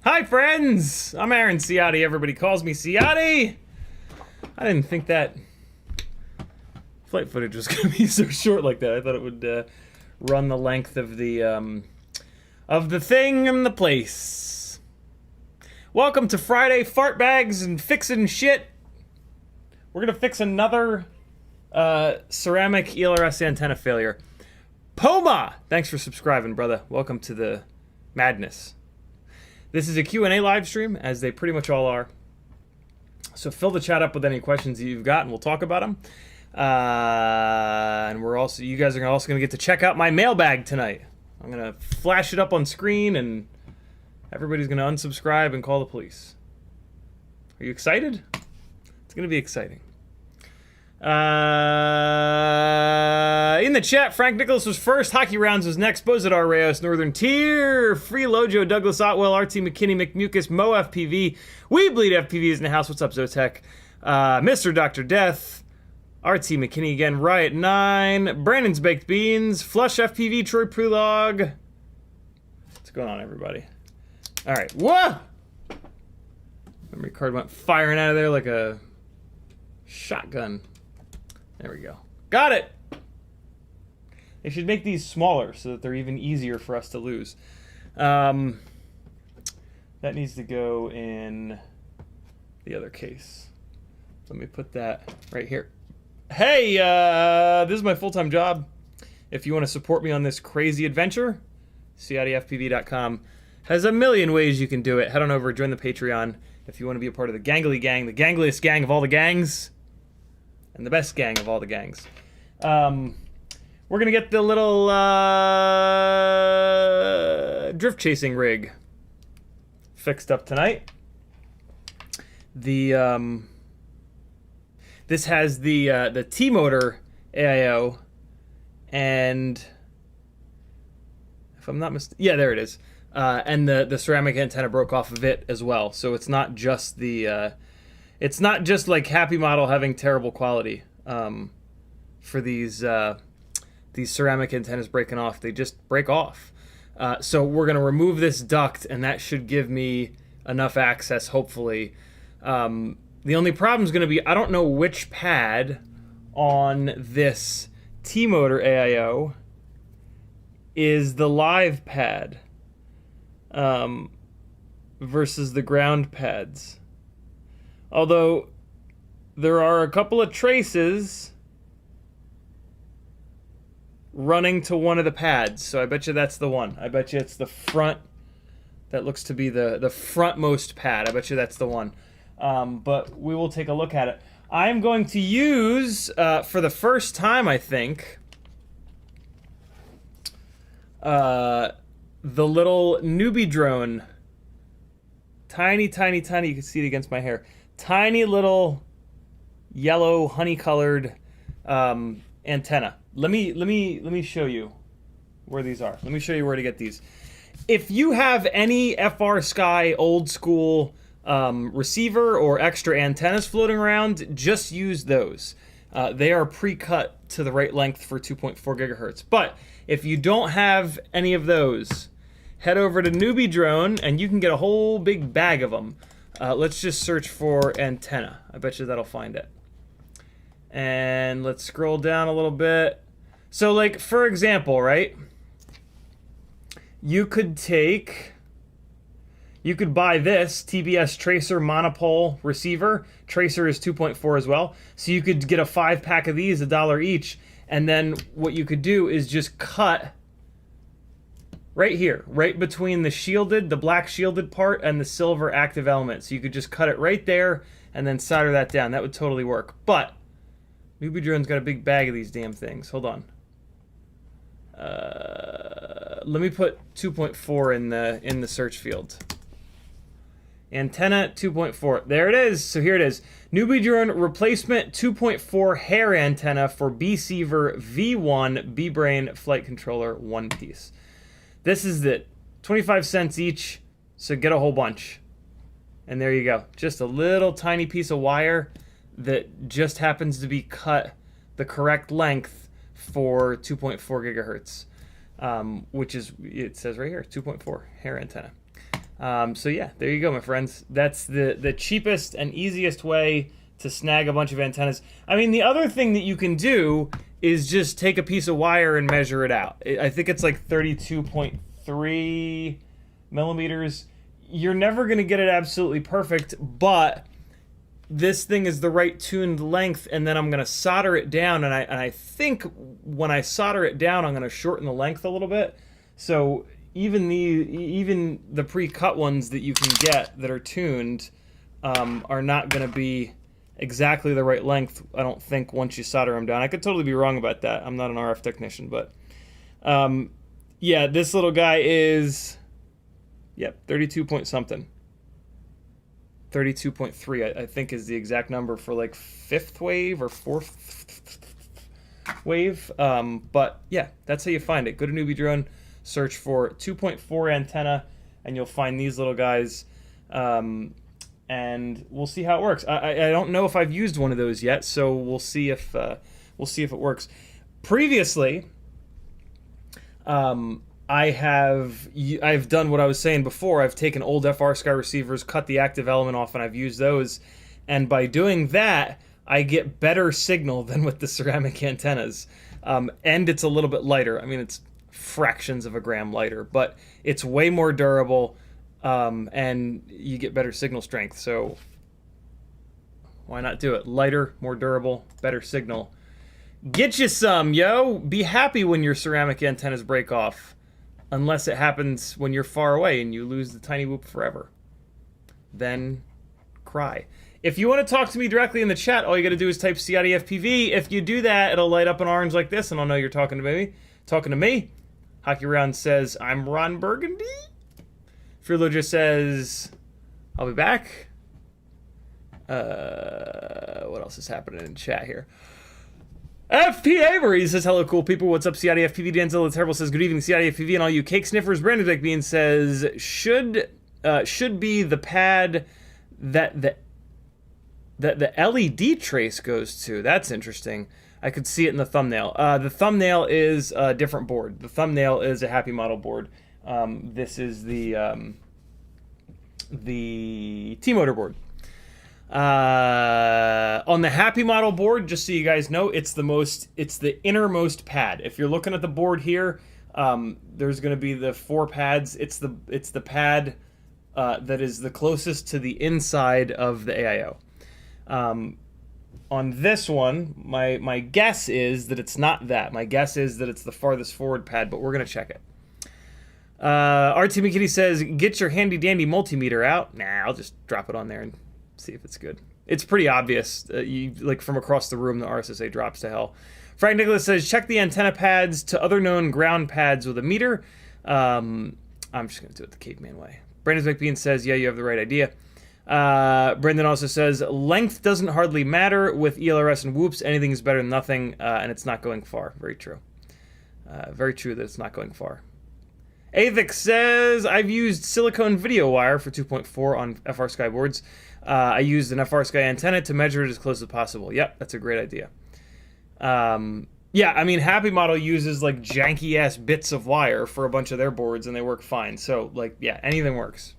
Hi friends, I'm Aaron Ciotti. Everybody calls me Ciotti. I didn't think that flight footage was going to be so short like that. I thought it would run the length of the thing and the place. Welcome to Friday Fart Bags and Fixin' Shit. We're going to fix another ceramic ELRS antenna failure. Poma! Thanks for subscribing, brother. Welcome to the madness. This is a Q&A live stream, as they pretty much all are. So fill the chat up with any questions that you've got, and we'll talk about them. And you guys are also going to get to check out my mailbag tonight. I'm going to flash it up on screen, and everybody's going to unsubscribe and call the police. Are you excited? It's going to be exciting. In the chat, Frank Nicholas was first, Hockey Rounds was next, Bozadar Reyes, Northern Tier, Free Lojo, Douglas Otwell, RT McKinney, McMucus, Mo FPV, We Bleed FPV is in the house, what's up Zotech, Mr. Dr. Death, RT McKinney again, Riot 9, Brandon's Baked Beans, Flush FPV, Troy Prelog. What's going on, everybody? Alright, whoa! Memory card went firing out of there like a shotgun. There we go. Got it! They should make these smaller so that they're even easier for us to lose. That needs to go in the other case. So let me put that right here. Hey, this is my full-time job. If you want to support me on this crazy adventure, CiottiFPV.com has a million ways you can do it. Head on over, join the Patreon if you want to be a part of the gangly gang, the gangliest gang of all the gangs. And the best gang of all the gangs. We're going to get the little drift chasing rig fixed up tonight. This has the T-Motor AIO, and if I'm not mistaken. Yeah, there it is. And the ceramic antenna broke off of it as well. So it's not just the it's not just like Happy Model having terrible quality for these ceramic antennas breaking off. They just break off. So we're gonna remove this duct, and that should give me enough access, hopefully. The only problem is gonna be I don't know which pad on this T-Motor AIO is the live pad versus the ground pads. Although there are a couple of traces running to one of the pads, so I bet you that's the one. I bet you it's the front. That looks to be the frontmost pad. I bet you that's the one. But we will take a look at it. I'm going to use, for the first time, I think, the little newbie drone. Tiny, tiny, tiny. You can see it against my hair. Tiny little yellow honey-colored antenna. Let me show you where these are. Let me show you where to get these. If you have any FrSky old school receiver or extra antennas floating around, just use those. They are pre-cut to the right length for 2.4 gigahertz. But if you don't have any of those, head over to Newbie Drone and you can get a whole big bag of them. Let's just search for antenna. I bet you that'll find it. And let's scroll down a little bit. So, like, for example, right? You could buy this TBS Tracer monopole receiver. Tracer is 2.4 as well. So you could get a 5-pack of these, $1 each. And then what you could do is just cut right here, right between the black shielded part and the silver active element. So you could just cut it right there and then solder that down. That would totally work. But Newbie Drone's got a big bag of these damn things. Hold on. Let me put 2.4 in the search field. Antenna 2.4. There it is. So here it is. Newbie Drone replacement 2.4 hair antenna for B-Seaver V1 B-Brain flight controller, one piece. This is it. 25 cents each, so get a whole bunch. And there you go. Just a little tiny piece of wire that just happens to be cut the correct length for 2.4 gigahertz, which is, it says right here, 2.4 hair antenna. So yeah, there you go, my friends. That's the cheapest and easiest way to snag a bunch of antennas. I mean, the other thing that you can do is just take a piece of wire and measure it out. I think it's like 32.3 millimeters. You're never going to get it absolutely perfect, but this thing is the right tuned length, and then I'm going to solder it down, and I think when I solder it down, I'm going to shorten the length a little bit. So even the pre-cut ones that you can get that are tuned are not going to be exactly the right length, I don't think, once you solder them down. I could totally be wrong about that. I'm not an RF technician, but yeah, this little guy is, yep, 32 point something. 32.3, I think, is the exact number for like 5th wave or 4th wave. But yeah, that's how you find it. Go to Newbie Drone, search for 2.4 antenna, and you'll find these little guys. And we'll see how it works. I don't know if I've used one of those yet, so we'll see if it works. Previously, I've done what I was saying before. I've taken old FrSky receivers, cut the active element off, and I've used those. And by doing that, I get better signal than with the ceramic antennas. And it's a little bit lighter. I mean, it's fractions of a gram lighter, but it's way more durable, and you get better signal strength. So why not do it? Lighter, more durable, better signal. Get you some, yo! Be happy when your ceramic antennas break off. Unless it happens when you're far away and you lose the tiny whoop forever. Then cry. If you want to talk to me directly in the chat, all you got to do is type CiottiFPV. If you do that, it'll light up an orange like this, and I'll know you're talking to me. Hockey Round says, I'm Ron Burgundy. Freeloader says, I'll be back. What else is happening in chat here? FP Avery says, hello, cool people. What's up, CiottiFPV? Denzel the Terrible says, good evening, CiottiFPV, and all you cake sniffers. Brandon McBean says, should be the pad that the LED trace goes to. That's interesting. I could see it in the thumbnail. The thumbnail is a different board. The thumbnail is a Happy Model board. This is the T-Motor board. On the Happy Model board, just so you guys know, it's the innermost pad. If you're looking at the board here, there's going to be the 4 pads. It's the pad that is the closest to the inside of the AIO. On this one, my guess is that it's not that. My guess is that it's the farthest forward pad, but we're going to check it. RT McKinney says, get your handy dandy multimeter out. Nah, I'll just drop it on there and see if it's good. It's pretty obvious. You like from across the room, the RSSA drops to hell. Frank Nicholas says, check the antenna pads to other known ground pads with a meter. I'm just going to do it the caveman way. Brandon McBean says, yeah, you have the right idea. Brendan also says, length doesn't hardly matter with ELRS and whoops. Anything is better than nothing, and it's not going far. Very true. Very true that it's not going far. Avik says, I've used silicone video wire for 2.4 on FrSky boards. I used an FrSky antenna to measure it as close as possible. Yep, that's a great idea. Yeah, I mean, Happy Model uses like janky-ass bits of wire for a bunch of their boards, and they work fine. So, like, yeah, anything works.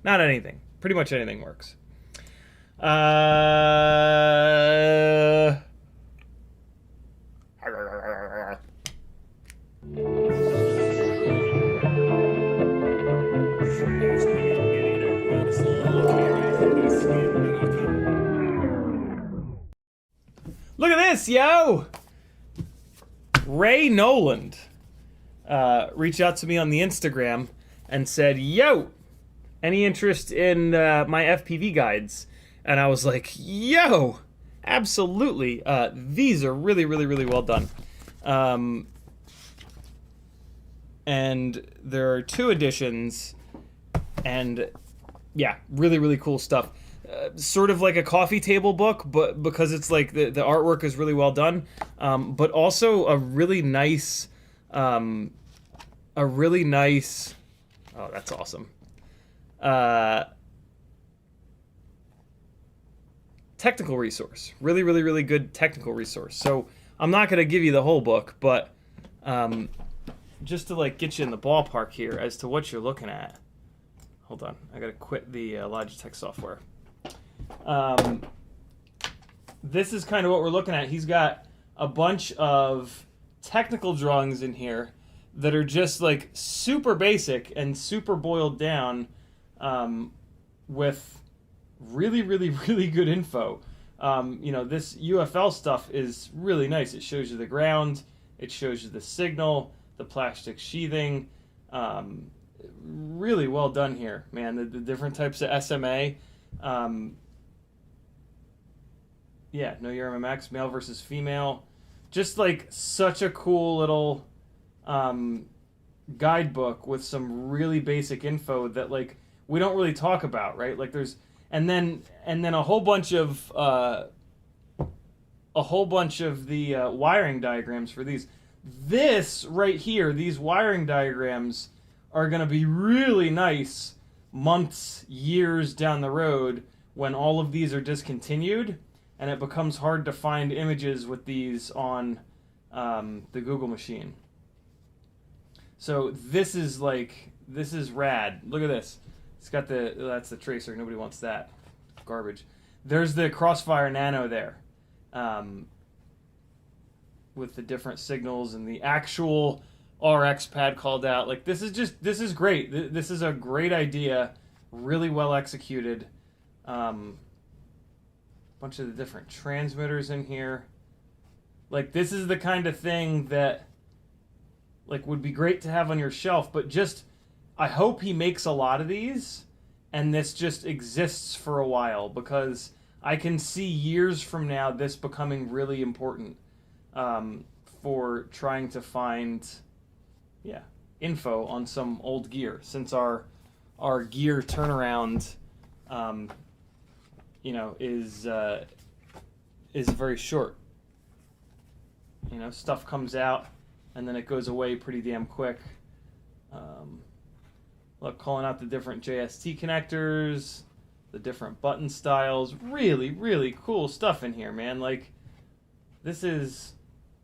Not anything. Pretty much anything works. Look at this, yo! Ray Noland reached out to me on the Instagram and said, yo, any interest in my FPV guides? And I was like, yo, absolutely. These are really, really, really well done. And there are 2 editions, and yeah, really, really cool stuff. Sort of like a coffee table book, but because it's like the artwork is really well done, but also a really nice, oh, that's awesome. Technical resource. Really, really, really good technical resource. So I'm not going to give you the whole book, but just to like get you in the ballpark here as to what you're looking at. Hold on, I got to quit the Logitech software. This is kind of what we're looking at. He's got a bunch of technical drawings in here that are just like super basic and super boiled down, with really, really, really good info. You know, this UFL stuff is really nice. It shows you the ground, it shows you the signal, the plastic sheathing. Really well done here, man. The different types of SMA. Yeah, no URMX, male versus female. Just like such a cool little guidebook with some really basic info that like we don't really talk about, right? Like there's and then a whole bunch of the wiring diagrams for these. This right here, these wiring diagrams are going to be really nice months, years down the road when all of these are discontinued and it becomes hard to find images with these on the Google machine. So this is rad. Look at this. It's got that's the tracer. Nobody wants that. Garbage. There's the Crossfire Nano there. With the different signals and the actual RX pad called out. Like this is great. This is a great idea. Really well executed. Bunch of the different transmitters in here. Like this is the kind of thing that like would be great to have on your shelf, but just I hope he makes a lot of these and this just exists for a while, because I can see years from now this becoming really important for trying to find info on some old gear, since our gear turnaround is very short. You know, stuff comes out and then it goes away pretty damn quick. Look, calling out the different JST connectors, the different button styles. Really, really cool stuff in here, man. Like, this is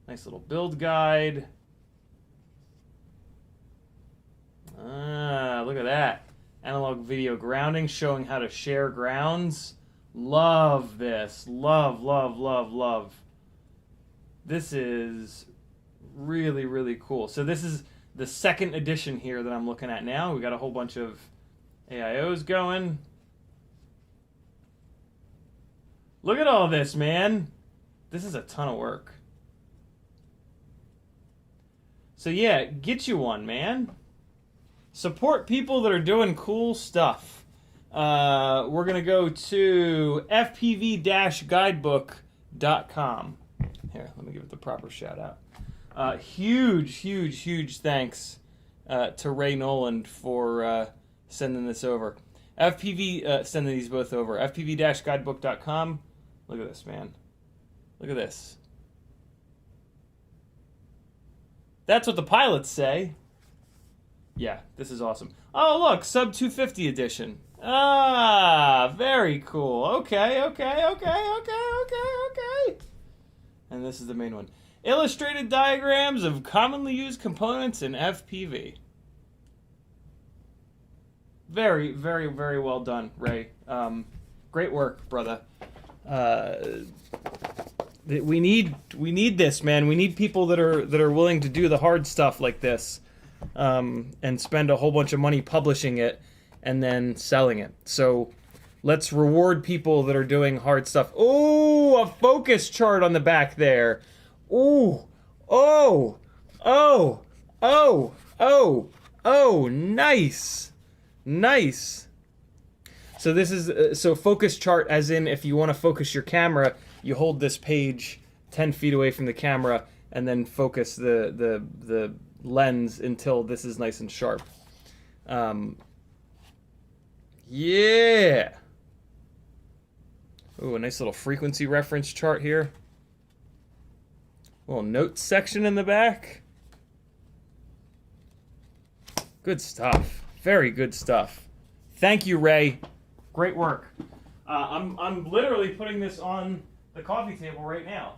a nice little build guide. Look at that. Analog video grounding, showing how to share grounds. Love this. Love, love, love, love. This is really, really cool. So this is the second edition here that I'm looking at now. We got a whole bunch of AIOs going. Look at all this, man. This is a ton of work. So yeah, get you one, man. Support people that are doing cool stuff. We're going to go to fpv-guidebook.com. Here, let me give it the proper shout out. Huge, huge, huge thanks to Ray Noland for sending this over. Sending these both over. fpv-guidebook.com. Look at this, man. Look at this. That's what the pilots say. Yeah, this is awesome. Oh, look, Sub 250 edition. Ah, very cool. Okay. And this is the main one. Illustrated diagrams of commonly used components in FPV. Very, very, very well done, Ray. Great work, brother. We need this, man. We need people that are willing to do the hard stuff like this, and spend a whole bunch of money publishing it and then selling it. So let's reward people that are doing hard stuff. Oh, a focus chart on the back there. Ooh, oh, nice. So this is so focus chart, as in if you want to focus your camera, you hold this page 10 feet away from the camera and then focus the lens until this is nice and sharp. Yeah. Ooh, a nice little frequency reference chart here. Little notes section in the back. Good stuff. Very good stuff. Thank you, Ray. Great work. I'm literally putting this on the coffee table right now.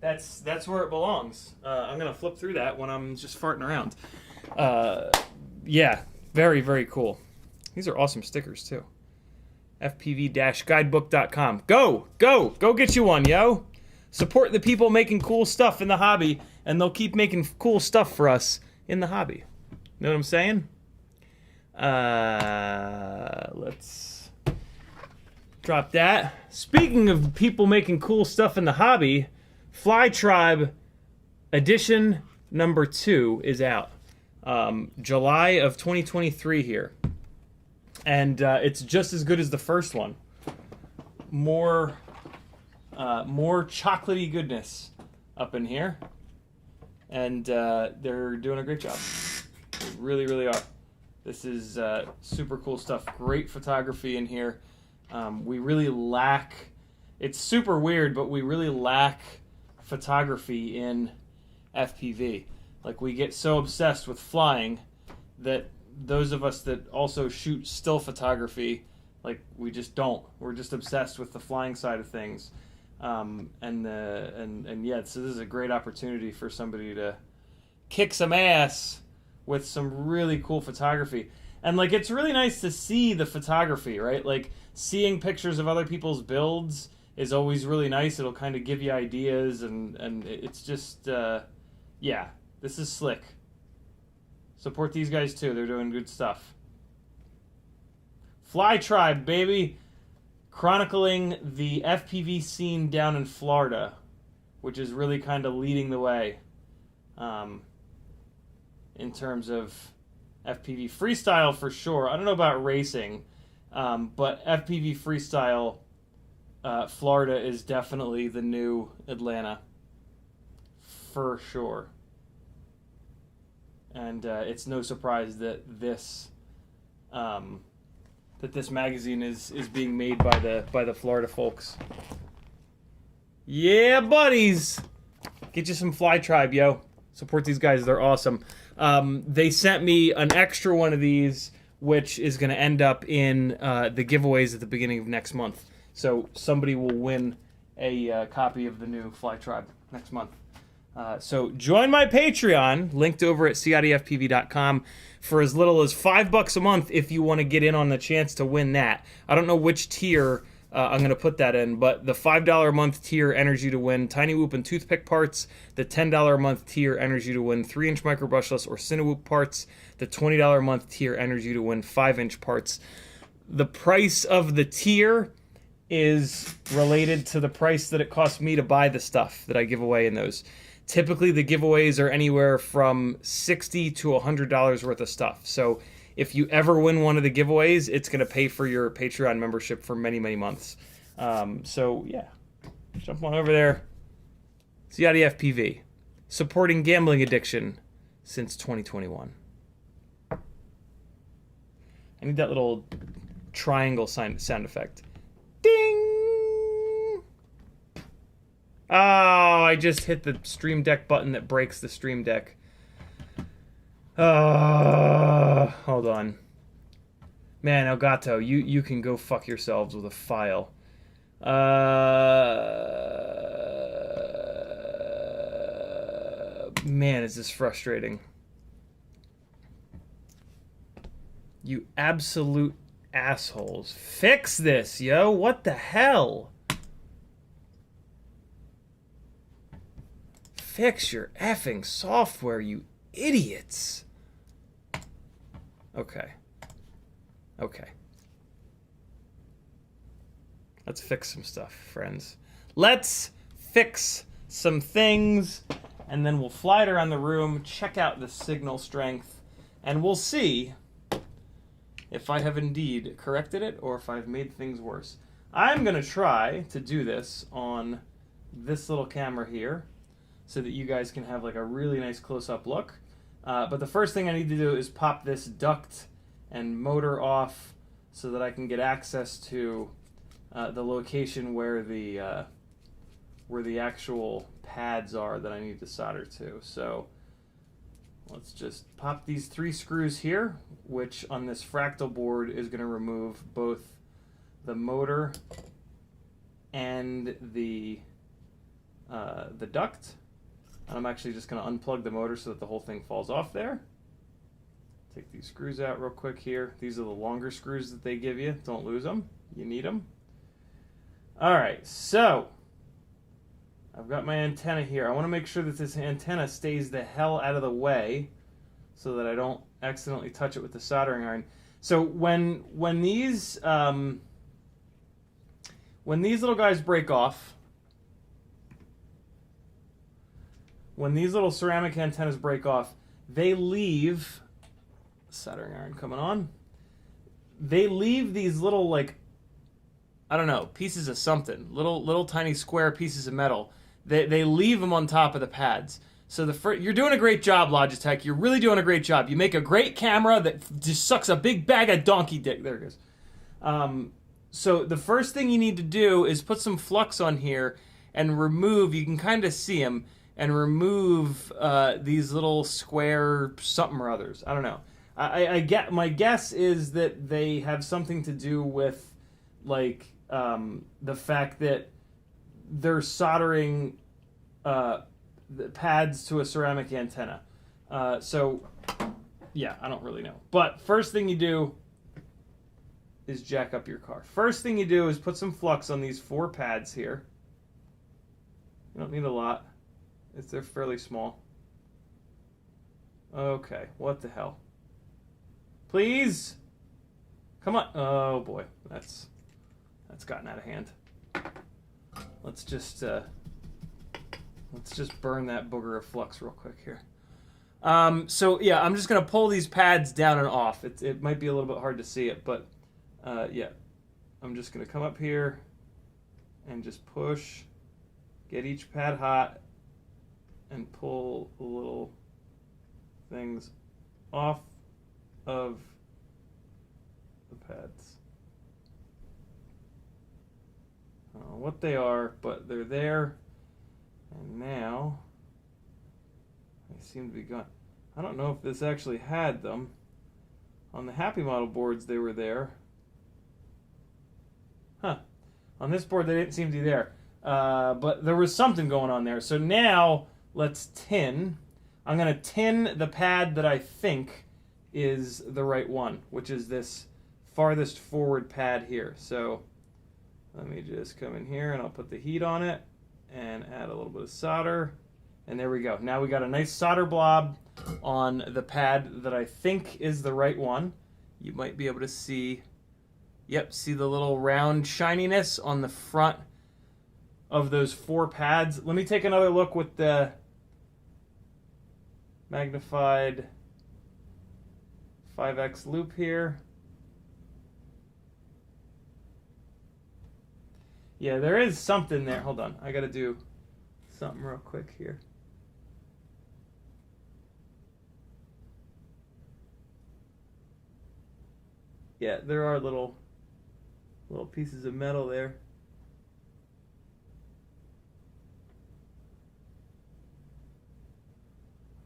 That's where it belongs. I'm gonna flip through that when I'm just farting around. Yeah, very, very cool. These are awesome stickers too. fpv-guidebook.com. Go get you one, yo. Support the people making cool stuff in the hobby, and they'll keep making cool stuff for us in the hobby. Know what I'm saying? Let's drop that. Speaking of people making cool stuff in the hobby, Fly Tribe edition number 2 is out. July of 2023 here. And it's just as good as the first one. More chocolatey goodness up in here. And they're doing a great job. They really, really are. This is super cool stuff. Great photography in here. We really lack... It's super weird, but we really lack photography in FPV. Like, we get so obsessed with flying that those of us that also shoot still photography, like, we just don't. We're just obsessed with the flying side of things. And yeah, so this is a great opportunity for somebody to kick some ass with some really cool photography. And like, it's really nice to see the photography, right? Like, seeing pictures of other people's builds is always really nice. It'll kind of give you ideas, and it's just, yeah, this is slick. Support these guys too. They're doing good stuff. Fly Tribe, baby. Chronicling the FPV scene down in Florida, which is really kind of leading the way in terms of FPV freestyle for sure. I don't know about racing, but FPV freestyle, Florida is definitely the new Atlanta for sure. And it's no surprise that this magazine is being made by the Florida folks. Yeah, buddies. Get you some Fly Tribe, yo. Support these guys. They're awesome. They sent me an extra one of these, which is going to end up in the giveaways at the beginning of next month. So somebody will win a copy of the new Fly Tribe next month. So join my Patreon, linked over at CiottiFPV.com, for as little as $5 a month if you want to get in on the chance to win that. I don't know which tier I'm going to put that in, but the $5 a month tier enters you to win Tiny Whoop and Toothpick parts. The $10 a month tier enters you to win 3-inch micro brushless or Cinewhoop parts. The $20 a month tier enters you to win 5-inch parts. The price of the tier is related to the price that it costs me to buy the stuff that I give away in those. Typically, the giveaways are anywhere from $60 to $100 worth of stuff. So if you ever win one of the giveaways, it's going to pay for your Patreon membership for many, many months. So, yeah, jump on over there. CiottiFPV, supporting gambling addiction since 2021. I need that little triangle sound effect. Ding! Oh, I just hit the Stream Deck button that breaks the Stream Deck. Hold on. Man, Elgato, you can go fuck yourselves with a file. Man, is this frustrating. You absolute assholes. Fix this, yo. What the hell? Fix your effing software, you idiots. Okay. Okay. Let's fix some stuff, friends. Let's fix some things, and then we'll fly it around the room, check out the signal strength, and we'll see if I have indeed corrected it or if I've made things worse. I'm going to try to do this on this little camera here so that you guys can have like a really nice close-up look. But the first thing I need to do is pop this duct and motor off so that I can get access to the location where the actual pads are that I need to solder to. So let's just pop these 3 screws here, which on this fractal board is going to remove both the motor and the duct. And I'm actually just going to unplug the motor so that the whole thing falls off there. Take these screws out real quick here. These are the longer screws that they give you. Don't lose them. You need them. All right, so I've got my antenna here. I want to make sure that this antenna stays the hell out of the way so that I don't accidentally touch it with the soldering iron. So when these little guys break off, when these little ceramic antennas break off, they leave, soldering iron coming on, they leave these little, like, I don't know, pieces of something, little tiny square pieces of metal. They leave them on top of the pads. So you're doing a great job, Logitech. You're really doing a great job. You make a great camera that just sucks a big bag of donkey dick. There it goes. So the first thing you need to do is put some flux on here and remove, you can kind of see them, and remove these little square something or others. I don't know. My guess is that they have something to do with, like, the fact that they're soldering the pads to a ceramic antenna. So, yeah, I don't really know. But first thing you do is jack up your car. First thing you do is put some flux on these 4 pads here. You don't need a lot. They're fairly small. Okay, what the hell? Please? Come on. Oh boy, that's gotten out of hand. Let's just burn that booger of flux real quick here. So yeah, I'm just gonna pull these pads down and off. It might be a little bit hard to see it, but yeah, I'm just gonna come up here and just push, get each pad hot, and pull the little things off of the pads. I don't know what they are, but they're there. And now They seem to be gone. I don't know if this actually had them. On the Happy Model boards, they were there. Huh. On this board, they didn't seem to be there. But there was something going on there. So now, let's tin. I'm going to tin the pad that I think is the right one, which is this farthest forward pad here. So let me just come in here and I'll put the heat on it and add a little bit of solder. And there we go. Now we got a nice solder blob on the pad that I think is the right one. You might be able to see, yep, see the little round shininess on the front of those 4 pads. Let me take another look with the magnified 5x loop here. Yeah, there is something there. Hold on, I gotta do something real quick here. Yeah, there are little pieces of metal there.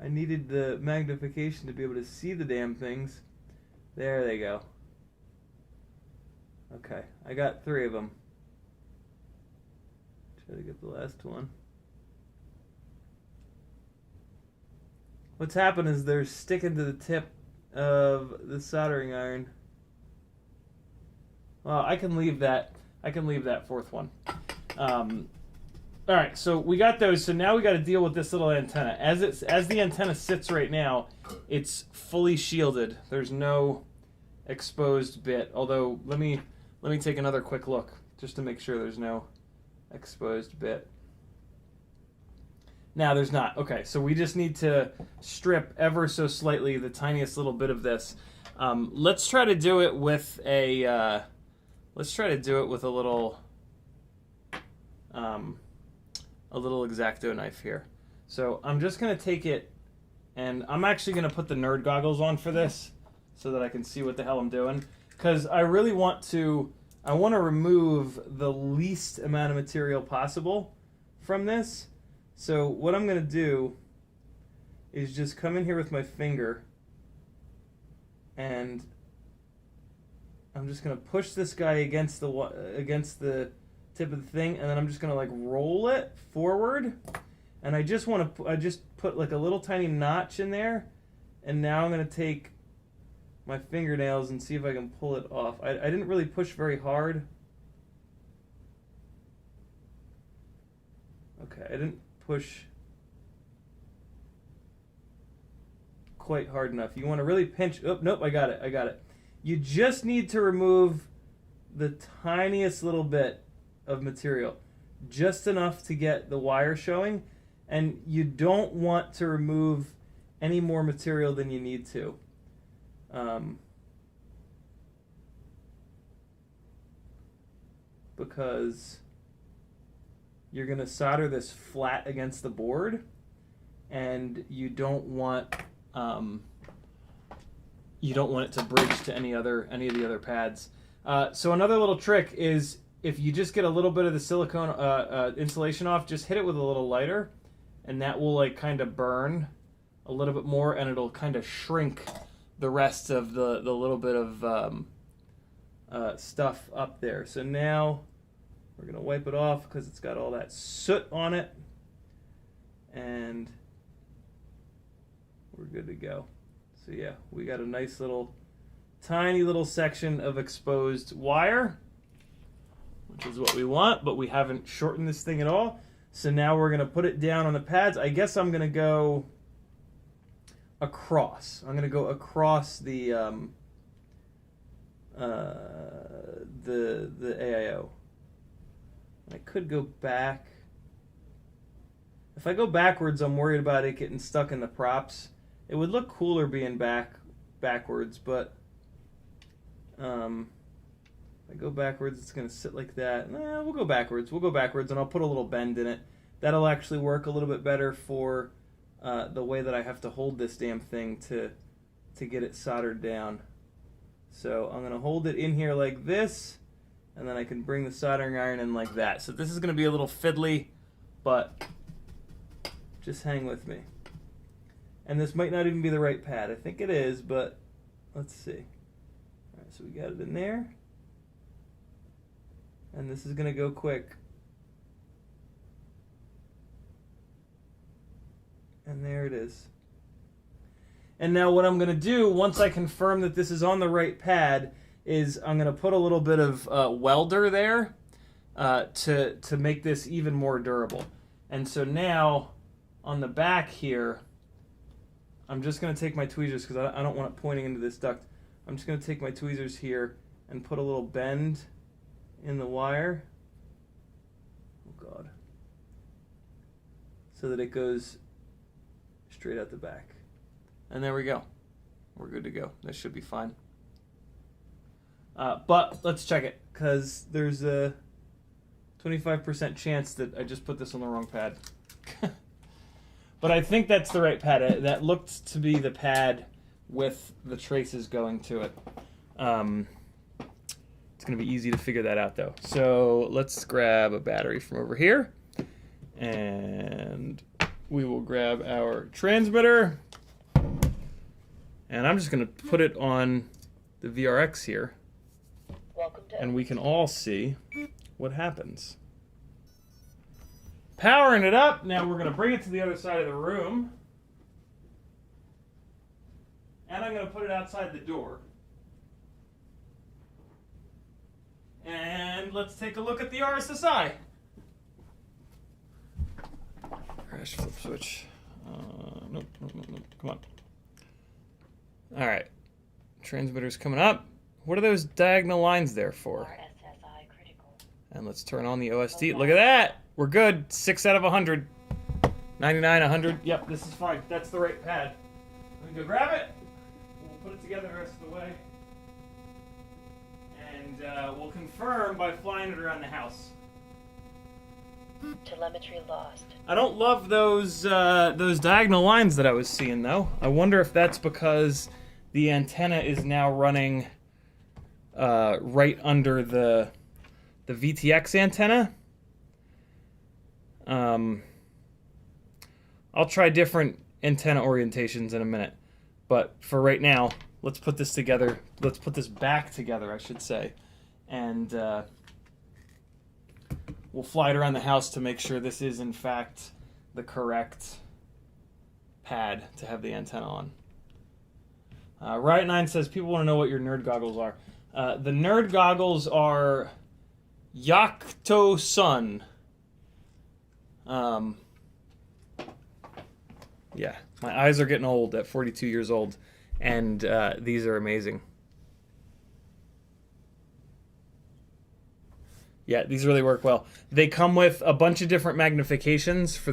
I needed the magnification to be able to see the damn things. There they go. Okay, I got 3 of them. Try to get the last one. What's happened is they're sticking to the tip of the soldering iron. Well, I can leave that 4th one. All right, so we got those. So now we got to deal with this little antenna. As the antenna sits right now, it's fully shielded. There's no exposed bit. Although let me take another quick look just to make sure there's no exposed bit. Now there's not. Okay, so we just need to strip ever so slightly the tiniest little bit of this. Let's try to do it with a little X-Acto knife here. So I'm just going to take it, and I'm actually going to put the nerd goggles on for this so that I can see what the hell I'm doing. Because I really want to remove the least amount of material possible from this. So what I'm going to do is just come in here with my finger, and I'm just going to push this guy against the tip of the thing, and then I'm just gonna like roll it forward, and I just put like a little tiny notch in there, and now I'm gonna take my fingernails and see if I can pull it off. I didn't really push very hard. Okay, I didn't push quite hard enough. You want to really pinch. Oh, nope, I got it. You just need to remove the tiniest little bit of material, just enough to get the wire showing, and you don't want to remove any more material than you need to. Because you're going to solder this flat against the board, and you don't want it to bridge to any of the other pads. So another little trick is, if you just get a little bit of the silicone insulation off, just hit it with a little lighter, and that will like kind of burn a little bit more, and it'll kind of shrink the rest of the little bit of stuff up there. So now we're gonna wipe it off because it's got all that soot on it, and we're good to go. So yeah, we got a nice little, tiny little section of exposed wire, which is what we want, but we haven't shortened this thing at all. So now we're gonna put it down on the pads. I guess I'm gonna go across. I'm gonna go across the AIO. I could go back. If I go backwards, I'm worried about it getting stuck in the props. It would look cooler being backwards, but if I go backwards, it's going to sit like that. Nah, we'll go backwards. We'll go backwards, and I'll put a little bend in it. That'll actually work a little bit better for the way that I have to hold this damn thing to get it soldered down. So I'm going to hold it in here like this, and then I can bring the soldering iron in like that. So this is going to be a little fiddly, but just hang with me. And this might not even be the right pad. I think it is, but let's see. All right, so we got it in there. And this is gonna go quick. And there it is. And now what I'm gonna do, once I confirm that this is on the right pad, is I'm gonna put a little bit of welder there to make this even more durable. And so now, on the back here, I'm just gonna take my tweezers, because I don't want it pointing into this duct. I'm just gonna take my tweezers here and put a little bend in the wire. Oh God. So that it goes straight out the back. And there we go. We're good to go. That should be fine. But let's check it, because there's a 25% chance that I just put this on the wrong pad. But I think that's the right pad. That looked to be the pad with the traces going to it. It's going to be easy to figure that out, though. So let's grab a battery from over here. And we will grab our transmitter. And I'm just going to put it on the VRX here. And we can all see what happens. Powering it up. Now we're going to bring it to the other side of the room. And I'm going to put it outside the door. And let's take a look at the RSSI. Crash flip switch. Nope. Come on. All right. Transmitter's coming up. What are those diagonal lines there for? RSSI critical. And let's turn on the OSD. Look at that. We're good. 6 out of 100. 99, 100. Yep, this is fine. That's the right pad. Let me go grab it. We'll put it together the rest of the way. And we'll confirm by flying it around the house. Telemetry lost. I don't love those diagonal lines that I was seeing, though. I wonder if that's because the antenna is now running right under the VTX antenna. I'll try different antenna orientations in a minute, but for right now, let's put this together. Let's put this back together, I should say, and we'll fly it around the house to make sure this is in fact the correct pad to have the antenna on. Riot9 says people want to know what your nerd goggles are. The nerd goggles are Yakto Sun. Yeah, my eyes are getting old at 42 years old, and these are amazing. Yeah, these really work well. They come with a bunch of different magnifications for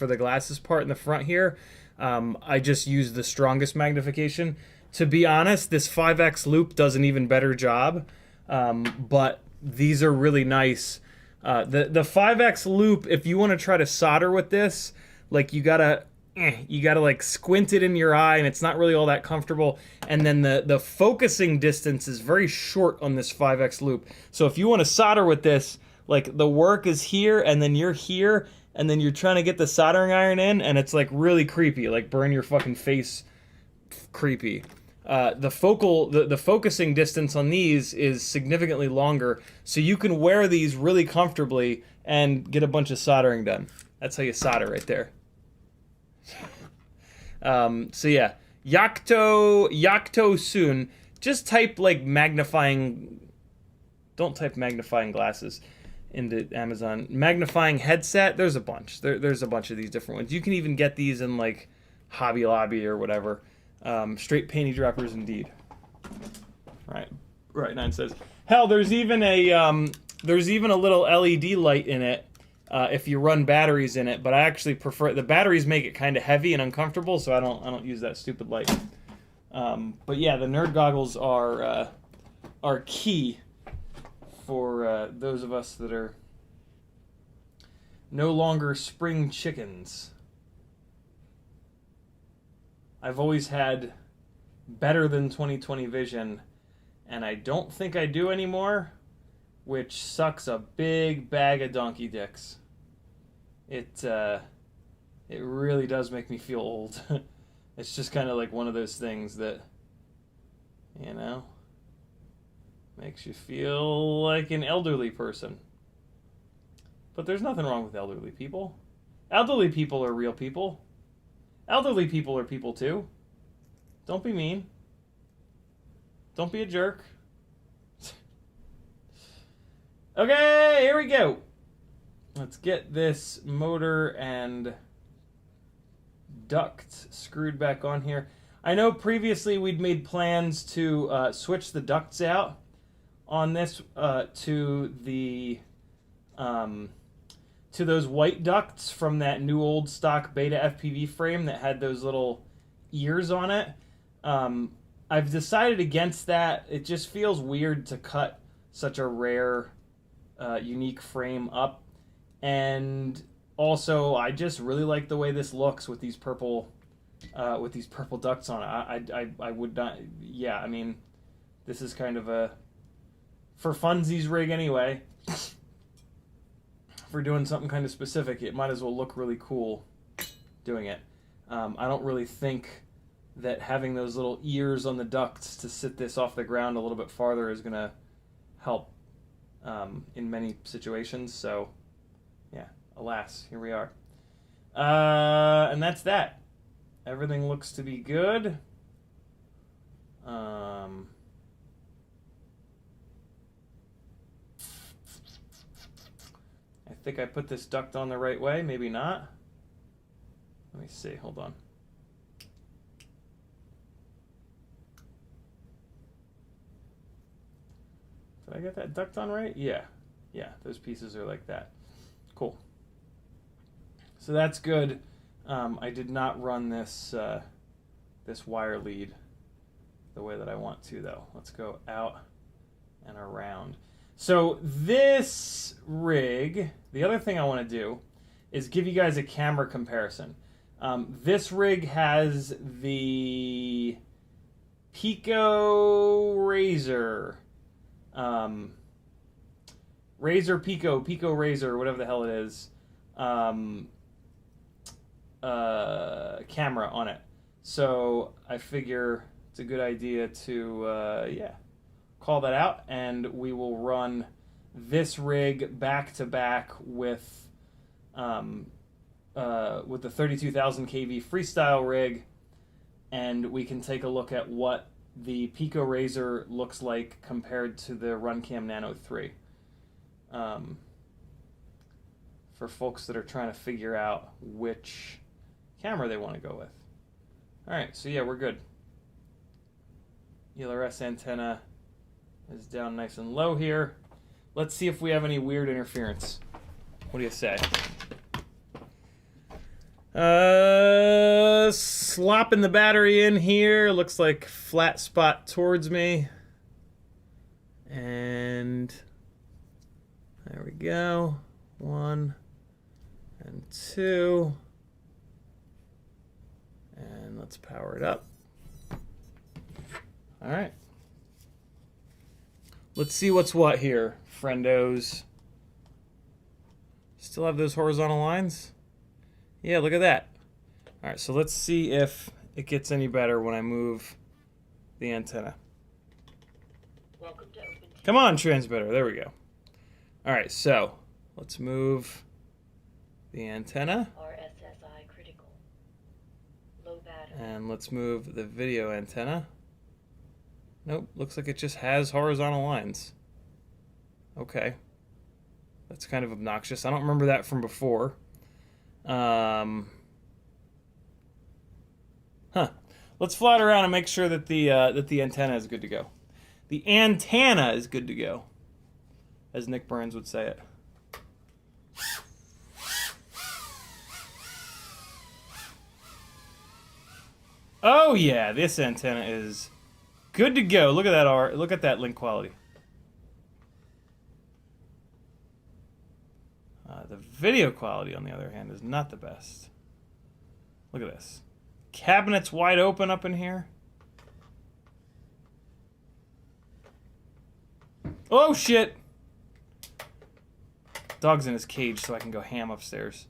the glasses part in the front here. I just use the strongest magnification. To be honest, this 5X loop does an even better job, but these are really nice. The 5X loop, if you want to try to solder with this, like you gotta like squint it in your eye, and it's not really all that comfortable. And then the focusing distance is very short on this 5X loop. So if you want to solder with this, like the work is here, and then you're here, and then you're trying to get the soldering iron in, and it's like really creepy, like burn your fucking face creepy. The focusing distance on these is significantly longer, so you can wear these really comfortably and get a bunch of soldering done. That's how you solder right there. So yeah, Yakto Soon. Just type like magnifying. Don't type magnifying glasses into Amazon. Magnifying headset. There's a bunch. There's a bunch of these different ones. You can even get these in like Hobby Lobby or whatever. Straight panty droppers indeed. Right. Nine says, hell, there's even a little LED light in it if you run batteries in it. But I actually prefer the batteries make it kind of heavy and uncomfortable, so I don't use that stupid light. But yeah, the nerd goggles are key for those of us that are no longer spring chickens. I've always had better than 20/20 vision, and I don't think I do anymore, which sucks a big bag of donkey dicks. It really does make me feel old. It's just kind of like one of those things that, you know, makes you feel like an elderly person. But there's nothing wrong with elderly people. Elderly people are real people. Elderly people are people too. Don't be mean. Don't be a jerk. Okay, here we go. Let's get this motor and duct screwed back on here. I know previously we'd made plans to switch the ducts out on this to the to those white ducts from that new old stock Beta FPV frame that had those little ears on it. I've decided against that. It just feels weird to cut such a rare, unique frame up. And also, I just really like the way this looks with these purple ducts on it. I would not. Yeah, I mean, this is kind of a for funsies rig anyway. For doing something kind of specific, it might as well look really cool doing it. I don't really think that having those little ears on the ducts to sit this off the ground a little bit farther is going to help in many situations. So, yeah, alas, here we are. And that's that. Everything looks to be good. I think I put this duct on the right way, maybe not. Let me see, hold on. Did I get that duct on right? Yeah, those pieces are like that. Cool. So that's good. I did not run this this wire lead the way that I want to, though. Let's go out and around. So this rig, the other thing I want to do is give you guys a camera comparison. This rig has the Pico Razor, Razor Pico Razor, whatever the hell it is, camera on it. So I figure it's a good idea to, call that out, and we will run this rig back to back with the 32,000 kV freestyle rig, and we can take a look at what the Pico Razor looks like compared to the RunCam Nano 3. For folks that are trying to figure out which camera they want to go with. Alright, so yeah, we're good. ELRS antenna is down nice and low here. Let's see if we have any weird interference. What do you say? Slopping the battery in here. Looks like flat spot towards me. And there we go. 1 and 2. And let's power it up. All right. Let's see what's what here, friendos. Still have those horizontal lines? Yeah, look at that. All right, so let's see if it gets any better when I move the antenna. Welcome to Open. Come on, transmitter. There we go. All right, so let's move the antenna. RSSI critical. Low battery. And let's move the video antenna. Nope, looks like it just has horizontal lines. Okay. That's kind of obnoxious. I don't remember that from before. Let's fly it around and make sure that the antenna is good to go. The antenna is good to go, as Nick Burns would say it. Oh yeah, this antenna is good to go. Look at that look at that link quality. The video quality, on the other hand, is not the best. Look at this. Cabinets wide open up in here. Oh shit! Dog's in his cage, so I can go ham upstairs.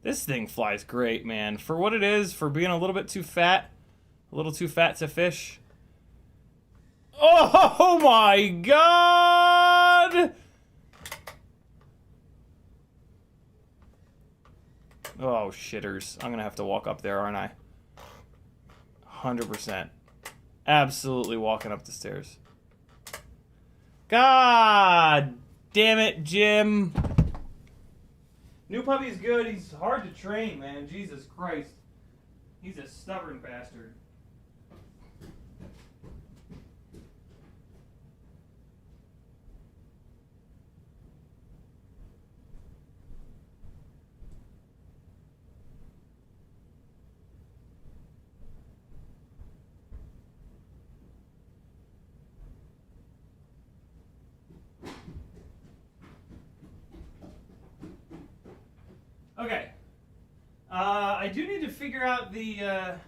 This thing flies great, man. For what it is, for being a little bit too fat, a little too fat to fish. Oh my God! Oh, shitters. I'm gonna have to walk up there, aren't I? 100%. Absolutely walking up the stairs. God damn it, Jim. New puppy's good. He's hard to train, man. Jesus Christ. He's a stubborn bastard. Okay. I do need to figure out the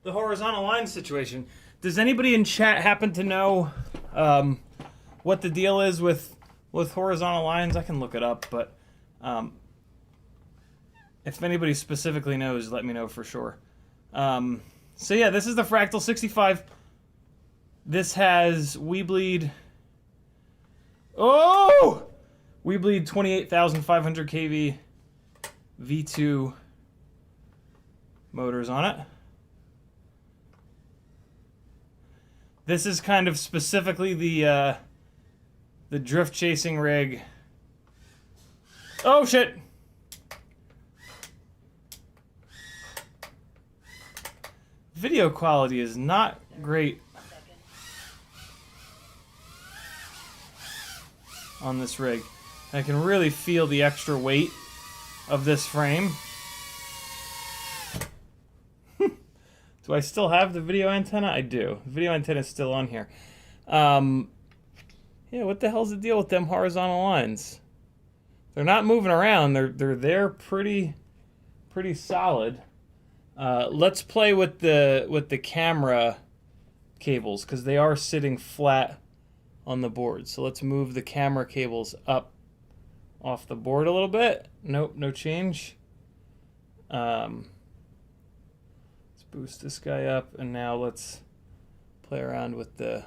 horizontal line situation. Does anybody in chat happen to know what the deal is with horizontal lines? I can look it up, but if anybody specifically knows, let me know for sure. So yeah, this is the Fractal 65. This has Weebleed. Oh! Weebleed 28,500 kV V2 motors on it. This is kind of specifically the drift chasing rig. Oh shit! Video quality is not great on this rig. I can really feel the extra weight of this frame. Do I still have the video antenna? I do. The video antenna is still on here. Yeah, what the hell's the deal with them horizontal lines? They're not moving around. They're there pretty solid. Let's play with the camera cables because they are sitting flat on the board. So let's move the camera cables up off the board a little bit. Nope, no change. Let's boost this guy up, and now let's play around with the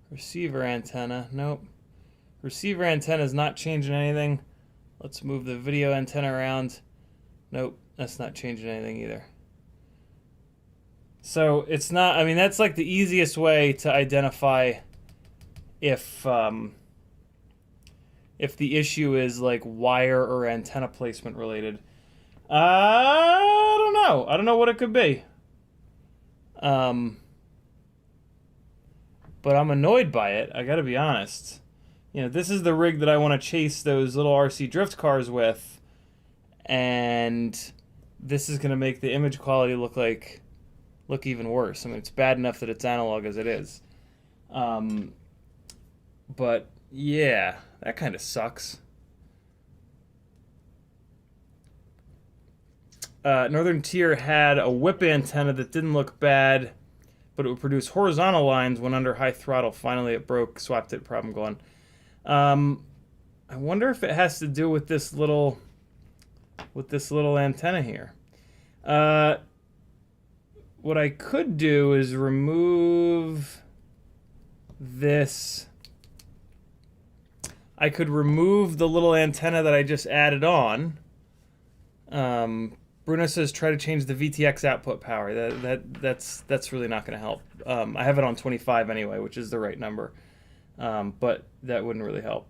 receiver antenna. Nope. Receiver antenna is not changing anything. Let's move the video antenna around. Nope, that's not changing anything either. So it's not, I mean, that's like the easiest way to identify if the issue is like wire or antenna placement related. I don't know. I don't know what it could be. But I'm annoyed by it. I gotta be honest. You know, this is the rig that I want to chase those little RC drift cars with, and this is gonna make the image quality look even worse. I mean, it's bad enough that it's analog as it is. But yeah, that kind of sucks. Northern Tier had a whip antenna that didn't look bad, but it would produce horizontal lines when under high throttle. Finally, it broke. Swapped it. Problem gone. I wonder if it has to do with this little antenna here. What I could do is remove this. I could remove the little antenna that I just added on. Bruno says try to change the VTX output power. That's really not going to help. I have it on 25 anyway, which is the right number. But that wouldn't really help.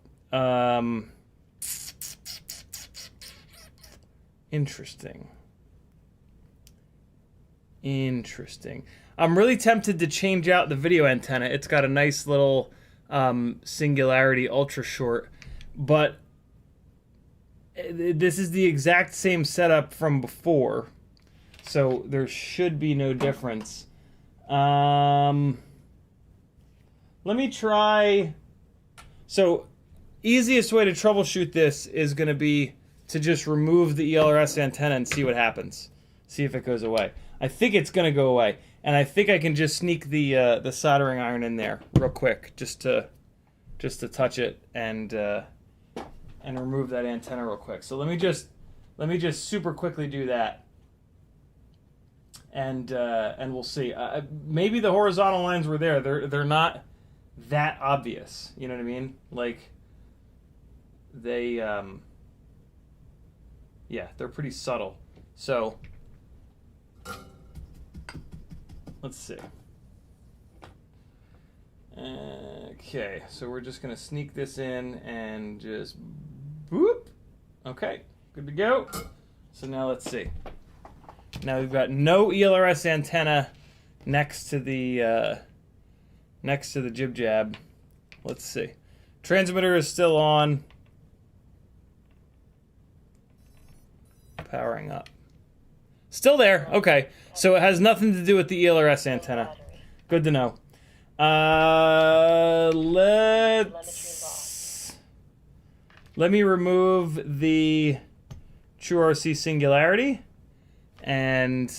Interesting. I'm really tempted to change out the video antenna. It's got a nice little Singularity ultra short, but this is the exact same setup from before, so there should be no difference. Let me try. So easiest way to troubleshoot this is going to be to just remove the ELRS antenna and see what happens. See if it goes away. I think it's going to go away, and I think I can just sneak the soldering iron in there real quick just to touch it and remove that antenna real quick. So let me just Let me just super quickly do that. And we'll see. Maybe the horizontal lines were there. They're not that obvious. You know what I mean? Like, they, yeah, they're pretty subtle. So, let's see. Okay, so we're just going to sneak this in and just boop. Okay, good to go. So now let's see. Now we've got no ELRS antenna next to the jib jab. Let's see. Transmitter is still on. Powering up. Still there. Okay. So it has nothing to do with the ELRS antenna. Good to know. Let me remove the TrueRC singularity, and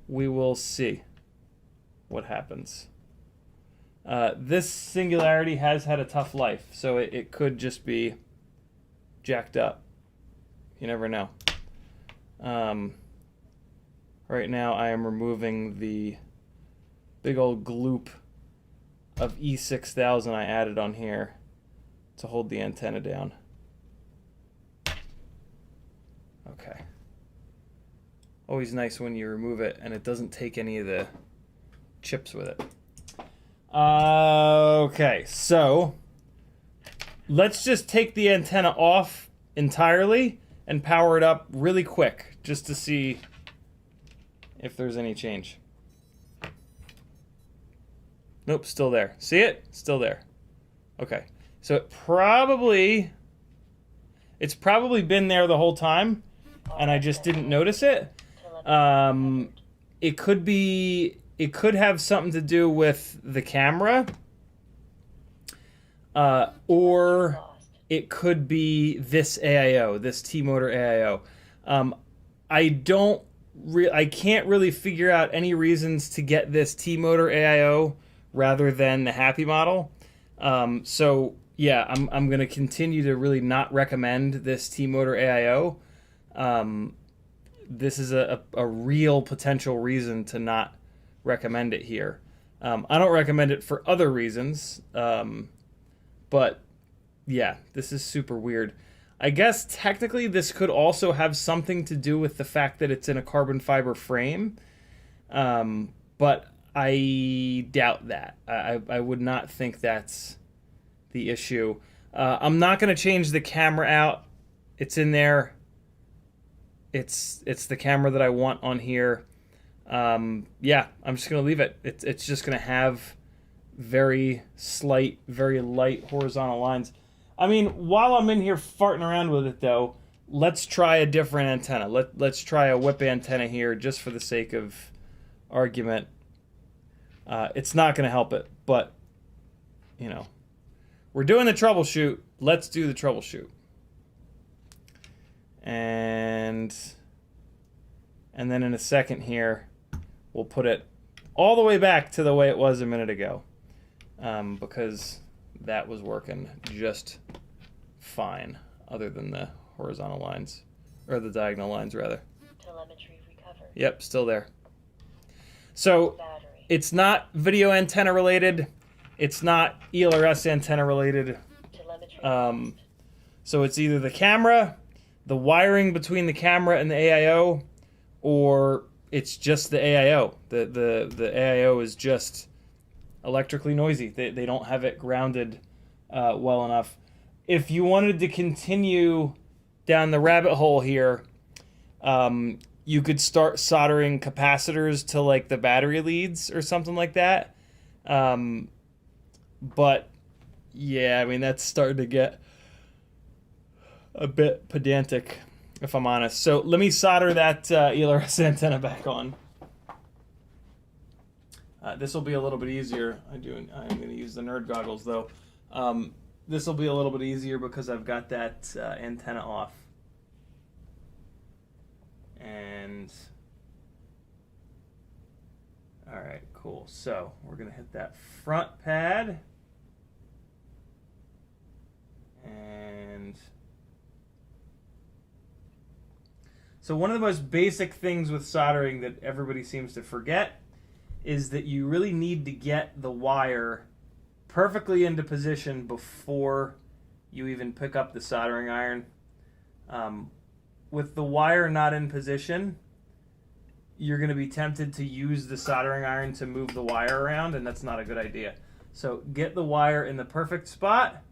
we will see what happens. This singularity has had a tough life, so it could just be jacked up. You never know. Right now I am removing the big old gloop of E6000 I added on here to hold the antenna down. Okay. Always nice when you remove it and it doesn't take any of the chips with it. Okay, so let's just take the antenna off entirely and power it up really quick just to see if there's any change. Nope, still there. See it? Still there. Okay. So it's probably been there the whole time and I just didn't notice it. It could have something to do with the camera, or it could be this AIO, this T-Motor AIO. I can't really figure out any reasons to get this T-Motor AIO rather than the Happy model. So yeah, I'm going to continue to really not recommend this T-Motor AIO. This is a real potential reason to not recommend it here. I don't recommend it for other reasons, but yeah, this is super weird. I guess technically this could also have something to do with the fact that it's in a carbon fiber frame, but I doubt that. I would not think that's the issue. I'm not going to change the camera out. It's in there. It's the camera that I want on here. Yeah, I'm just going to leave it. It's just going to have very slight, very light horizontal lines. I mean, while I'm in here farting around with it, though, let's try a different antenna. Let's try a whip antenna here just for the sake of argument. It's not going to help it, but, you know, we're doing the troubleshoot. Let's do the troubleshoot. And then in a second here, we'll put it all the way back to the way it was a minute ago, because that was working just fine, other than the horizontal lines, or the diagonal lines, rather. Telemetry recovered. Yep, still there. So Battery. it's not video antenna related. It's not ELRS antenna related. Telemetry So it's either the camera, the wiring between the camera and the AIO, or it's just the AIO. The AIO is just electrically noisy. They don't have it grounded well enough. If you wanted to continue down the rabbit hole here, you could start soldering capacitors to like the battery leads or something like that. But yeah, I mean, that's starting to get a bit pedantic, if I'm honest. So let me solder that ELRS antenna back on. This will be a little bit easier. I'm going to use the nerd goggles, though. This will be a little bit easier because I've got that antenna off. And all right, cool. So we're going to hit that front pad. And So one of the most basic things with soldering that everybody seems to forget is that you really need to get the wire perfectly into position before you even pick up the soldering iron. With the wire not in position, you're going to be tempted to use the soldering iron to move the wire around, and that's not a good idea. So get the wire in the perfect spot,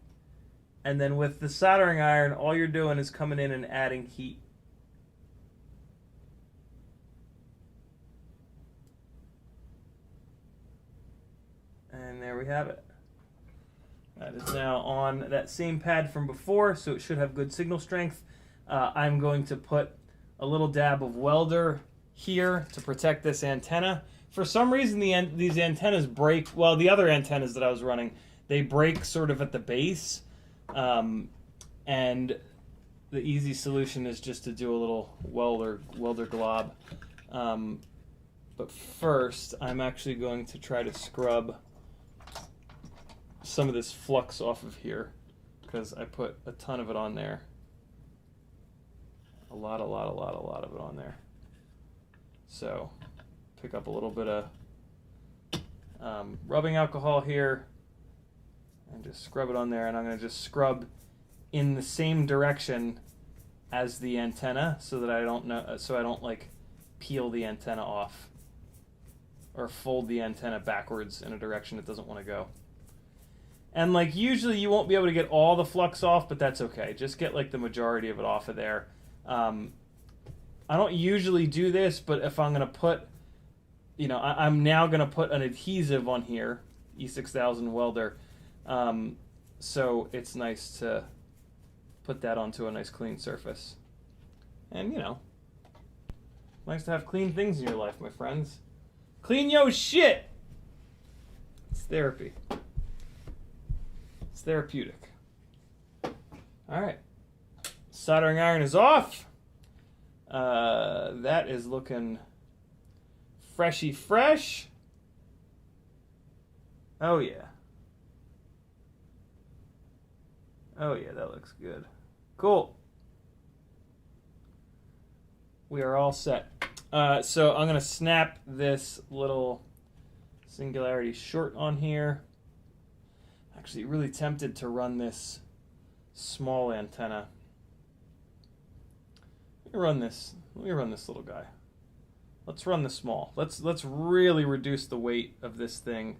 and then with the soldering iron, all you're doing is coming in and adding heat. And there we have it. That is now on that same pad from before, so it should have good signal strength. I'm going to put a little dab of welder here to protect this antenna. For some reason, these antennas break. Well, the other antennas that I was running, they break sort of at the base. And the easy solution is just to do a little welder glob. But first, I'm actually going to try to scrub some of this flux off of here, because I put a ton of it on there. A lot of it on there. So pick up a little bit of rubbing alcohol here and just scrub it on there, and I'm going to just scrub in the same direction as the antenna so that I don't like peel the antenna off or fold the antenna backwards in a direction it doesn't want to go. And like usually you won't be able to get all the flux off, but that's okay. Just get like the majority of it off of there. I don't usually do this, but if I'm going to put, I'm now going to put an adhesive on here, E6000 welder, so it's nice to put that onto a nice clean surface. And, nice to have clean things in your life, my friends. Clean yo shit! It's therapy. It's therapeutic. All right. Soldering iron is off. That is looking freshy fresh. Oh yeah. Oh yeah, that looks good. Cool. We are all set. So I'm going to snap this little singularity short on here. Actually, really tempted to run this small antenna. Let me run this little guy. Let's run the small. Let's really reduce the weight of this thing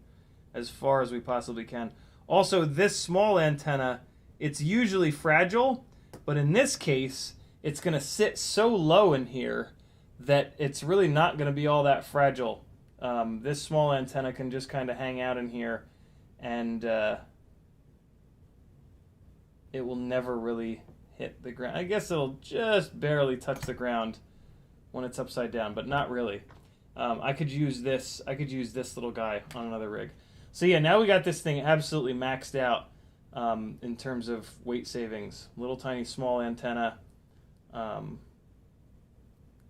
as far as we possibly can. Also, this small antenna, it's usually fragile, but in this case, it's going to sit so low in here that it's really not going to be all that fragile. This small antenna can just kind of hang out in here, and it will never really hit the ground. I guess it'll just barely touch the ground when it's upside down, but not really. I could use this little guy on another rig. So yeah, now we got this thing absolutely maxed out in terms of weight savings. Little tiny small antenna.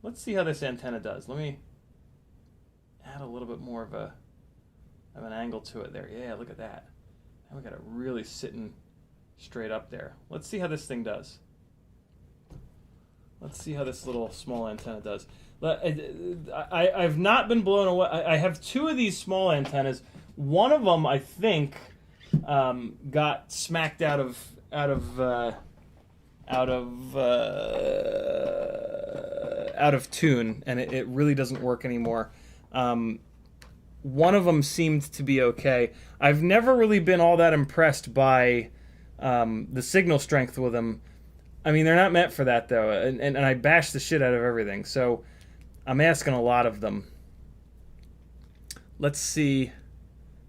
Let's see how this antenna does. Let me add a little bit more of an angle to it there. Yeah, look at that. Now we got it really sitting straight up there. Let's see how this thing does. Let's see how this little small antenna does. I've not been blown away. I have two of these small antennas. One of them, I think, got smacked out of tune, and it really doesn't work anymore. One of them seemed to be okay. I've never really been all that impressed by the signal strength with them. I mean, they're not meant for that, though, and I bash the shit out of everything, so I'm asking a lot of them. Let's see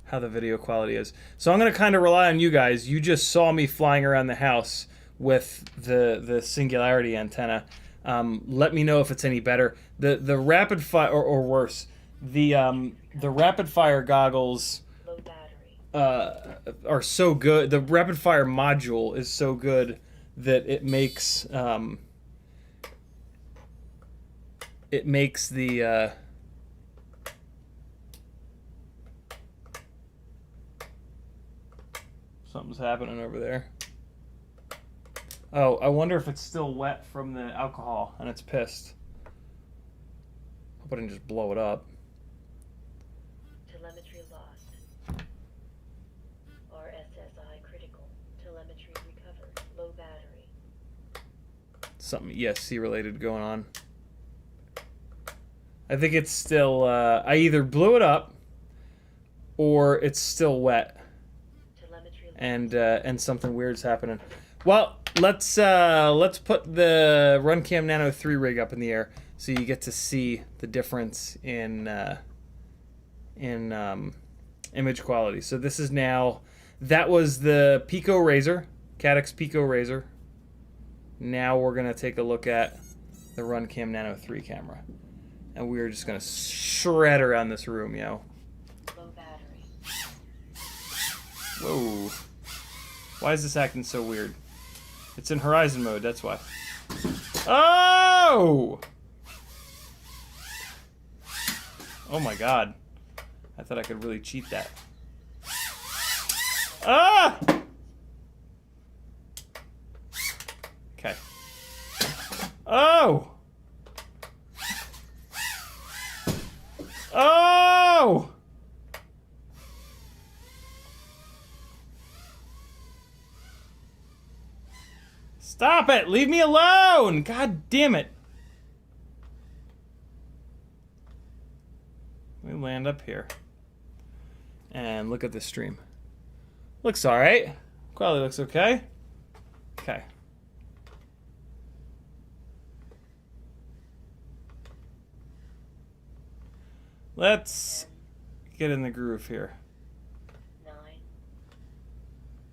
how the video quality is. So I'm going to kind of rely on you guys. You just saw me flying around the house with the singularity antenna. Let me know if it's any better. The rapid fire, or worse, the rapid fire goggles are so good. The rapid fire module is so good that it makes the something's happening over there. Oh, I wonder if it's still wet from the alcohol and it's pissed. Hope I didn't just blow it up. Telemetry lost. RSSI critical. Telemetry recovered. Low battery. Something ESC related going on. I think it's still, I either blew it up or it's still wet. Telemetry And something weird's happening. Well, let's put the RunCam Nano 3 rig up in the air so you get to see the difference in image quality. So this is now, that was the Pico Razor, Caddx Pico Razor. Now we're gonna take a look at the RunCam Nano 3 camera, and we're just gonna shred around this room, yo. low battery. Whoa. Why is this acting so weird? It's in horizon mode, that's why. Oh! Oh my god. I thought I could really cheat that. Ah! Okay. Oh! Oh! Stop it! Leave me alone! God damn it! Let me land up here. And look at this stream. Looks alright. Quality looks okay. Okay. Let's get in the groove here. 9,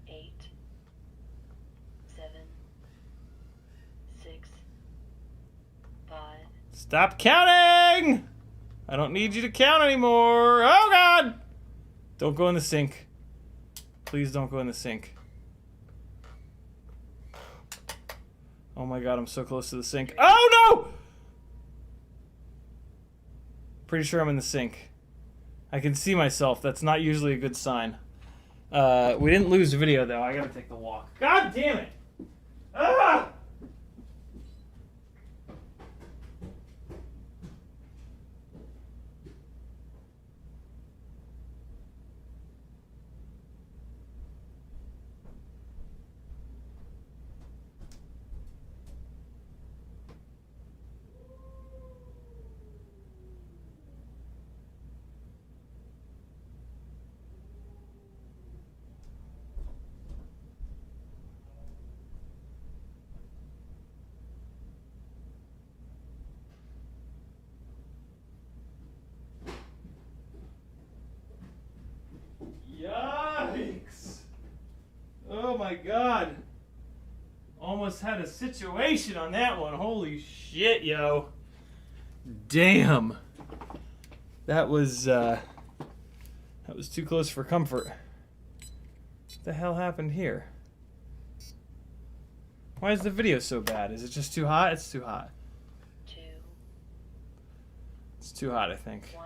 8, 7, 6, 5. Stop counting! I don't need you to count anymore. Oh god! Don't go in the sink. Please don't go in the sink. Oh my god, I'm so close to the sink. Oh no! Pretty sure I'm in the sink. I can see myself. That's not usually a good sign. We didn't lose video though. I gotta take the walk. God damn it! Ah! Yikes! Oh my god! Almost had a situation on that one. Holy shit, yo! Damn! That was too close for comfort. What the hell happened here? Why is the video so bad? Is it just too hot? It's too hot. 2, It's too hot, I think. 1.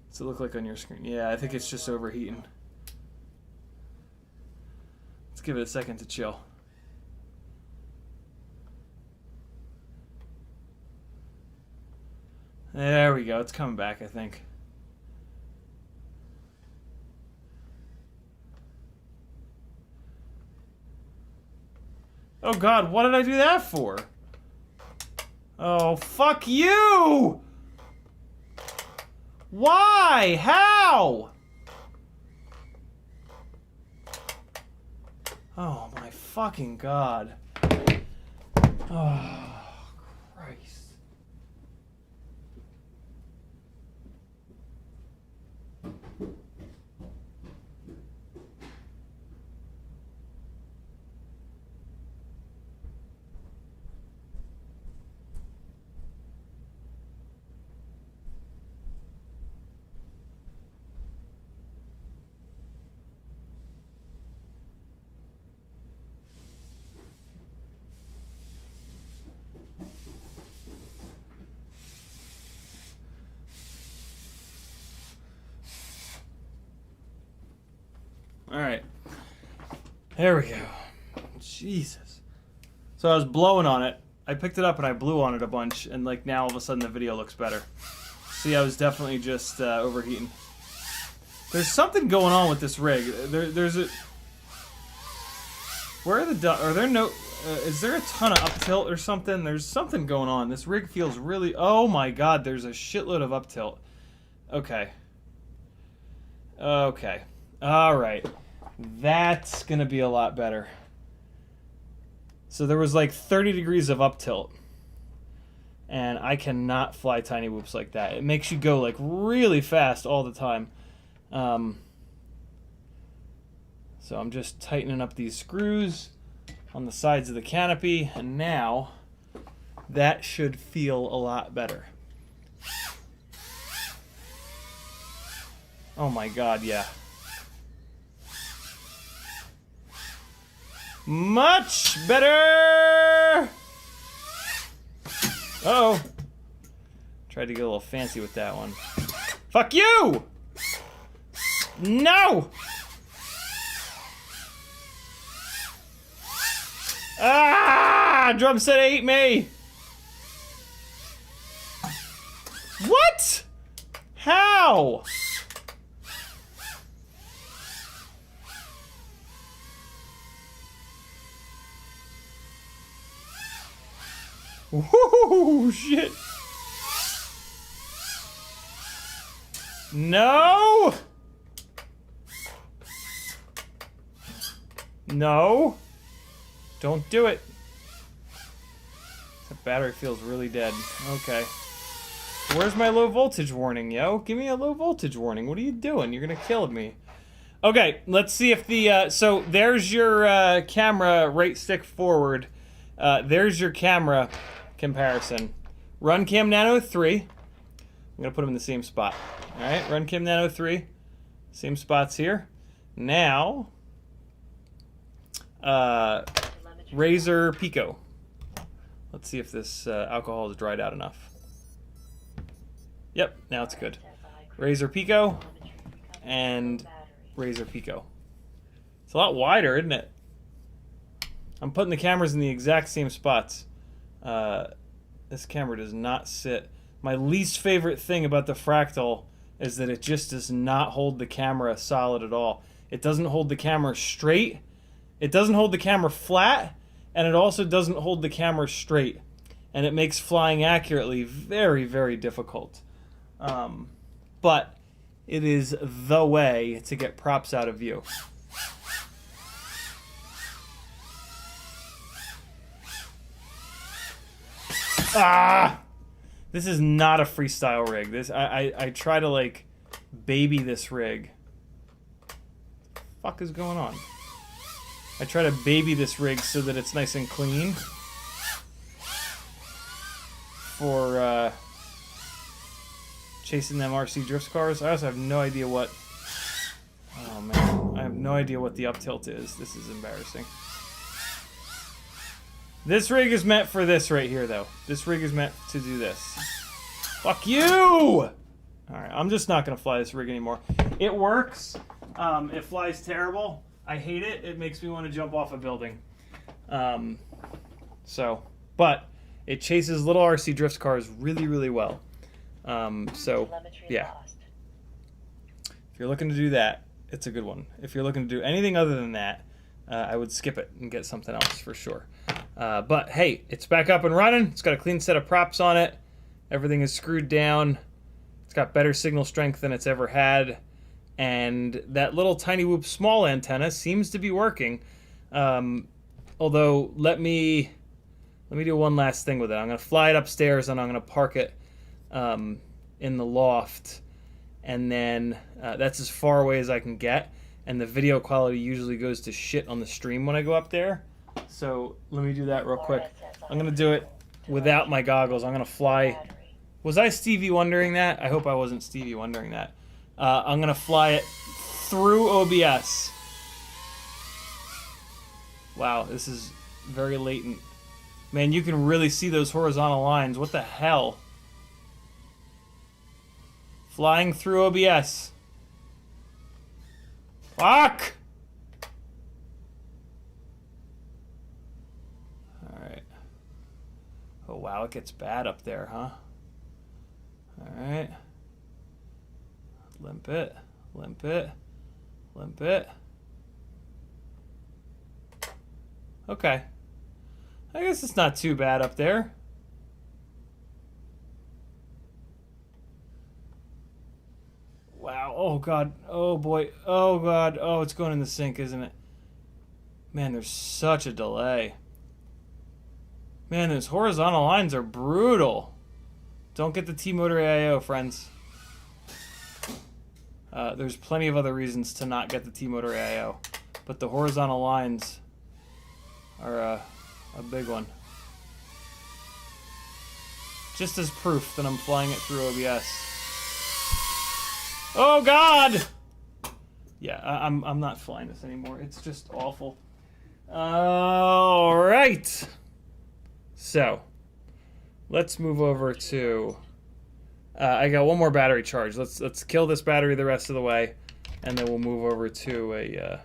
Does it look like on your screen? Yeah, I think it's just overheating. Let's give it a second to chill. There we go. It's coming back, I think. Oh god, what did I do that for? Oh, fuck you! Why? How? Oh my fucking god. Oh, Christ. Alright. There we go. Jesus. So I was blowing on it. I picked it up and I blew on it a bunch, and like now all of a sudden the video looks better. See, I was definitely just overheating. There's something going on with this rig. There's a... Where are the... Are there no... is there a ton of up tilt or something? There's something going on. This rig feels really... Oh my god, there's a shitload of up tilt. Okay. Okay. Alright. That's gonna be a lot better. So there was like 30 degrees of up tilt. And I cannot fly tiny whoops like that. It makes you go like really fast all the time. So I'm just tightening up these screws on the sides of the canopy, and now that should feel a lot better. Oh my god, yeah. Much better! Uh-oh. Tried to get a little fancy with that one. Fuck you! No! Ah! Drum set ate me! What? How? Woo, shit. No! No! Don't do it. That battery feels really dead. Okay. Where's my low voltage warning, yo? Give me a low voltage warning. What are you doing? You're gonna kill me. Okay, let's see if the... so there's your camera right stick forward. There's your camera comparison. Run Cam Nano 3. I'm gonna put them in the same spot. Alright, Run Cam Nano 3. Same spots here. Now... Razor Pico. Let's see if this alcohol has dried out enough. Yep, now it's good. Razor Pico and Razor Pico. It's a lot wider, isn't it? I'm putting the cameras in the exact same spots. This camera does not sit. My least favorite thing about the Fractal is that it just does not hold the camera solid at all. It doesn't hold the camera straight. It doesn't hold the camera flat, and it also doesn't hold the camera straight. And it makes flying accurately very, very difficult. But it is the way to get props out of view. Ah! This is not a freestyle rig. This I try to like baby this rig. What the fuck is going on? I try to baby this rig so that it's nice and clean for chasing them RC drift cars. I also have no idea what... Oh man, I have no idea what the up tilt is. This is embarrassing. This rig is meant for this right here, though. This rig is meant to do this. Fuck you! Alright, I'm just not going to fly this rig anymore. It works. It flies terrible. I hate it. It makes me want to jump off a building. But it chases little RC drift cars really, really well. So, yeah. If you're looking to do that, it's a good one. If you're looking to do anything other than that, I would skip it and get something else for sure. But hey, it's back up and running. It's got a clean set of props on it. Everything is screwed down. It's got better signal strength than it's ever had. And that little tiny whoop small antenna seems to be working. Although, let me do one last thing with it. I'm going to fly it upstairs and I'm going to park it in the loft. And then that's as far away as I can get. And the video quality usually goes to shit on the stream when I go up there. So let me do that real quick. I'm going to do it without my goggles. I'm going to fly. Was I Stevie Wondering that? I hope I wasn't Stevie Wondering that. I'm going to fly it through OBS. Wow, this is very latent. Man, you can really see those horizontal lines. What the hell? Flying through OBS. Fuck! Alright. Oh, wow, it gets bad up there, huh? All right. Limp it, limp it, limp it. Okay. I guess it's not too bad up there. Wow. Oh, God. Oh, boy. Oh, God. Oh, it's going in the sink, isn't it? Man, there's such a delay. Man, those horizontal lines are brutal. Don't get the T-Motor AIO, friends. There's plenty of other reasons to not get the T-Motor AIO, but the horizontal lines are a big one. Just as proof that I'm flying it through OBS. Oh God! Yeah, I'm not flying this anymore. It's just awful. All right. So, let's move over to. I got one more battery charge. Let's kill this battery the rest of the way, and then we'll move over to a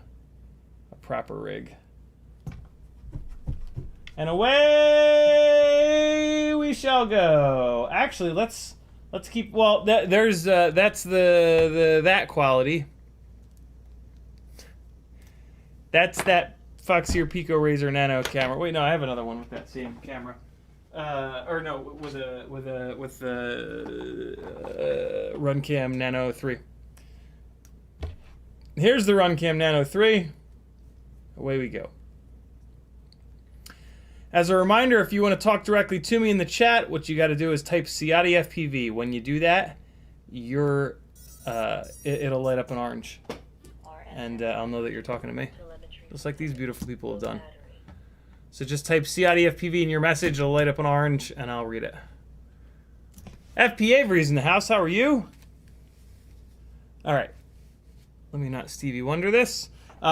proper rig. And away we shall go. Actually, let's keep. Well, that's the that quality. That's that Foxeer Pico Razor Nano camera. Wait, no, I have another one with that same camera. Or no, with the Runcam Nano 3. Here's the Runcam Nano 3. Away we go. As a reminder, if you want to talk directly to me in the chat, what you got to do is type CiottiFPV. When you do that, it'll light up in orange, and I'll know that you're talking to me, just like these beautiful people have done. So just type CiottiFPV in your message, it'll light up in orange, and I'll read it. FP Avery's in the house, how are you? Alright. Let me not Stevie Wonder this.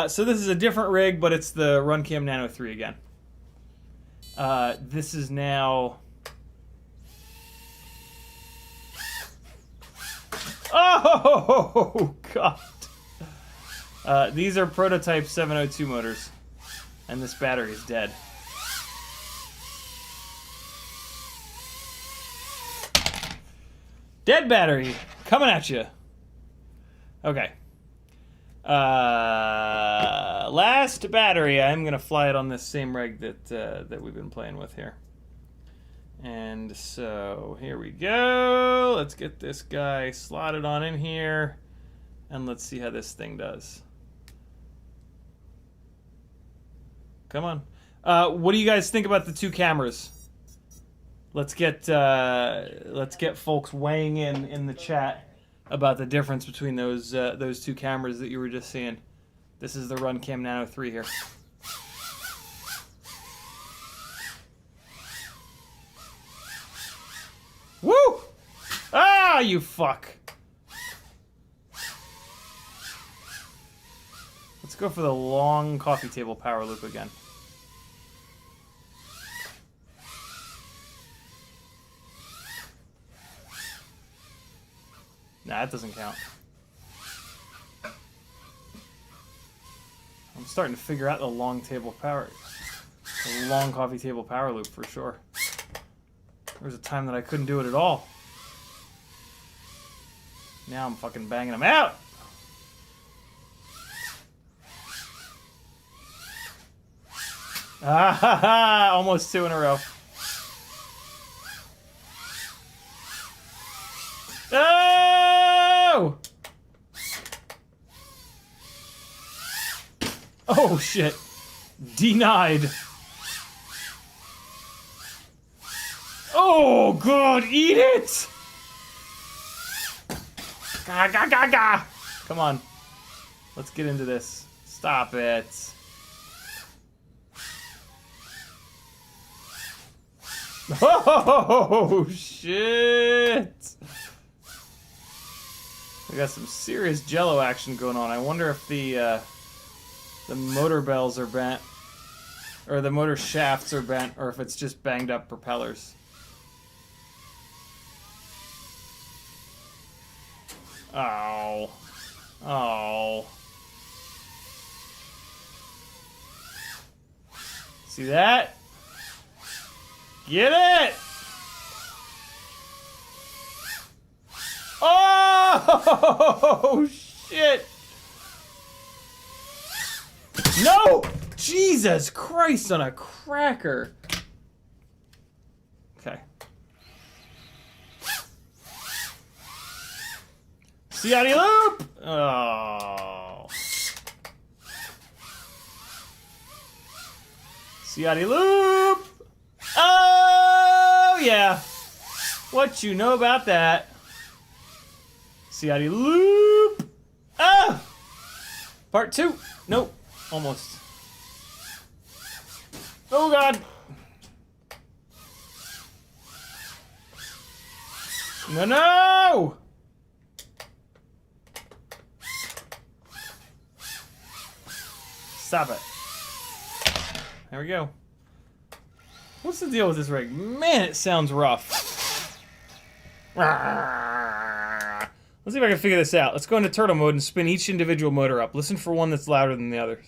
So this is a different rig, but it's the Runcam Nano 3 again. This is now... Oh, God. These are prototype 702 motors, and this battery is dead. Dead battery coming at you. Okay. Last battery. I'm gonna fly it on this same rig that we've been playing with here. And so here we go. Let's get this guy slotted on in here, and let's see how this thing does. Come on. What do you guys think about the two cameras? Let's get folks weighing in the chat about the difference between those two cameras that you were just seeing. This is the Runcam Nano 3 here. Woo! Ah, you fuck. Let's go for the long coffee table power loop again. Nah, that doesn't count. I'm starting to figure out the long coffee table power loop for sure. There was a time that I couldn't do it at all. Now I'm fucking banging them out. Ah ha ha! Almost two in a row. Oh! Oh shit. Denied. Oh god, eat it! Ga ga ga ga! Come on. Let's get into this. Stop it. Oh shit! We got some serious jello action going on. I wonder if the motor bells are bent, or the motor shafts are bent, or if it's just banged up propellers. Oh. Oh. See that? Get it! Oh, shit! No! Jesus Christ on a cracker. Okay. Ciotti loop! Oh. Ciotti loop! Oh, yeah. What you know about that? Ciotti loop! Ah! Part 2. Nope. Almost. Oh, God. No, no! Stop it. There we go. What's the deal with this rig? Man, it sounds rough. Let's see if I can figure this out. Let's go into turtle mode and spin each individual motor up. Listen for one that's louder than the others.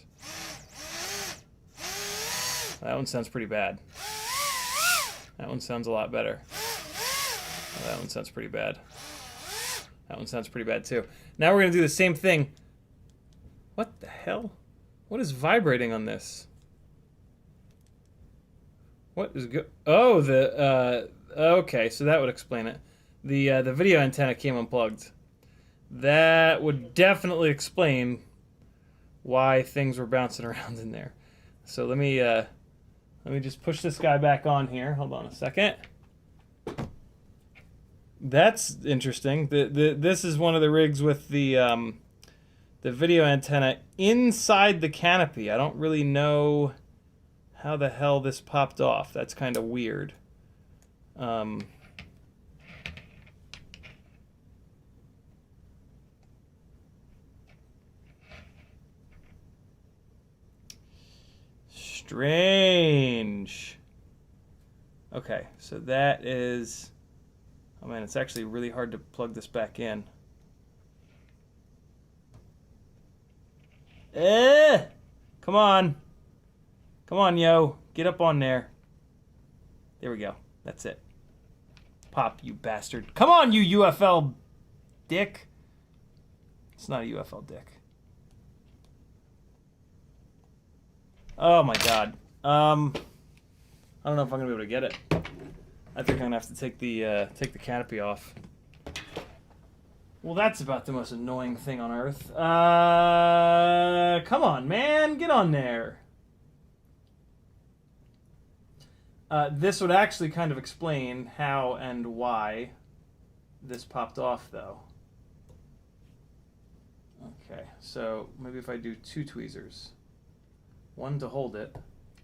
That one sounds pretty bad. That one sounds a lot better. Oh, that one sounds pretty bad. That one sounds pretty bad too. Now we're going to do the same thing. What the hell? What is vibrating on this? What is good? Oh, okay, so that would explain it. The video antenna came unplugged. That would definitely explain why things were bouncing around in there. So let me just push this guy back on here. Hold on a second. That's interesting. This is one of the rigs with the video antenna inside the canopy. I don't really know how the hell this popped off. That's kind of weird. Strange. Okay, so that is... Oh man, it's actually really hard to plug this back in. Come on. Come on, yo. Get up on there. There we go. That's it. Pop, you bastard. Come on, you UFL dick. It's not a UFL dick. Oh my god. I don't know if I'm gonna be able to get it. I think I'm gonna have to take the canopy off. Well, that's about the most annoying thing on earth. Come on, man, get on there. This would actually kind of explain how and why this popped off, though. Okay, so maybe if I do 2 tweezers. One to hold it.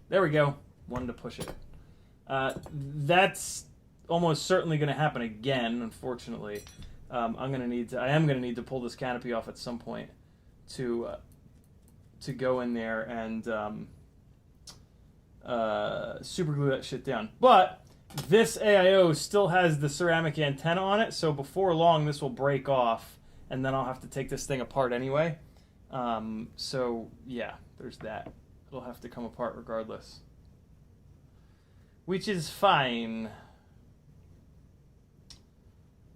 There we go. One to push it. That's almost certainly going to happen again, unfortunately. I am going to need to pull this canopy off at some point to go in there and super glue that shit down. But this AIO still has the ceramic antenna on it, so before long this will break off, and then I'll have to take this thing apart anyway. So yeah, there's that. It'll have to come apart regardless, which is fine.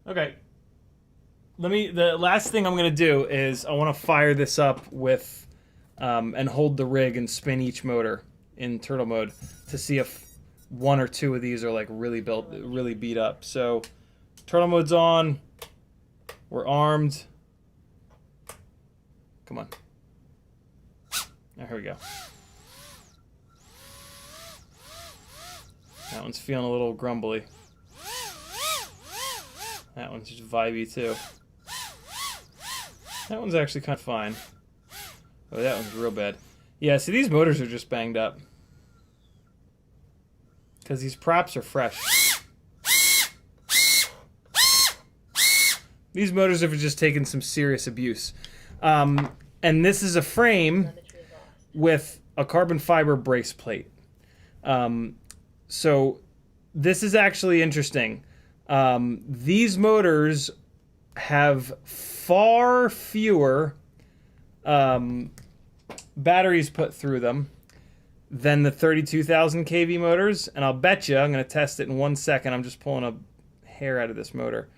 Okay. The last thing I'm going to do is I want to fire this up with and hold the rig and spin each motor in turtle mode to see if 1 or 2 of these are like really beat up. So turtle mode's on. We're armed. Come on. Oh, here we go. That one's feeling a little grumbly. That one's just vibey too. That one's actually kind of fine. Oh, that one's real bad. Yeah, see, these motors are just banged up. Because these props are fresh. These motors have just taken some serious abuse. And this is a frame with a carbon fiber brace plate. So this is actually interesting. These motors have far fewer batteries put through them than the 32,000 kV motors, and I'll bet you, I'm going to test it in 1 second. I'm just pulling a hair out of this motor.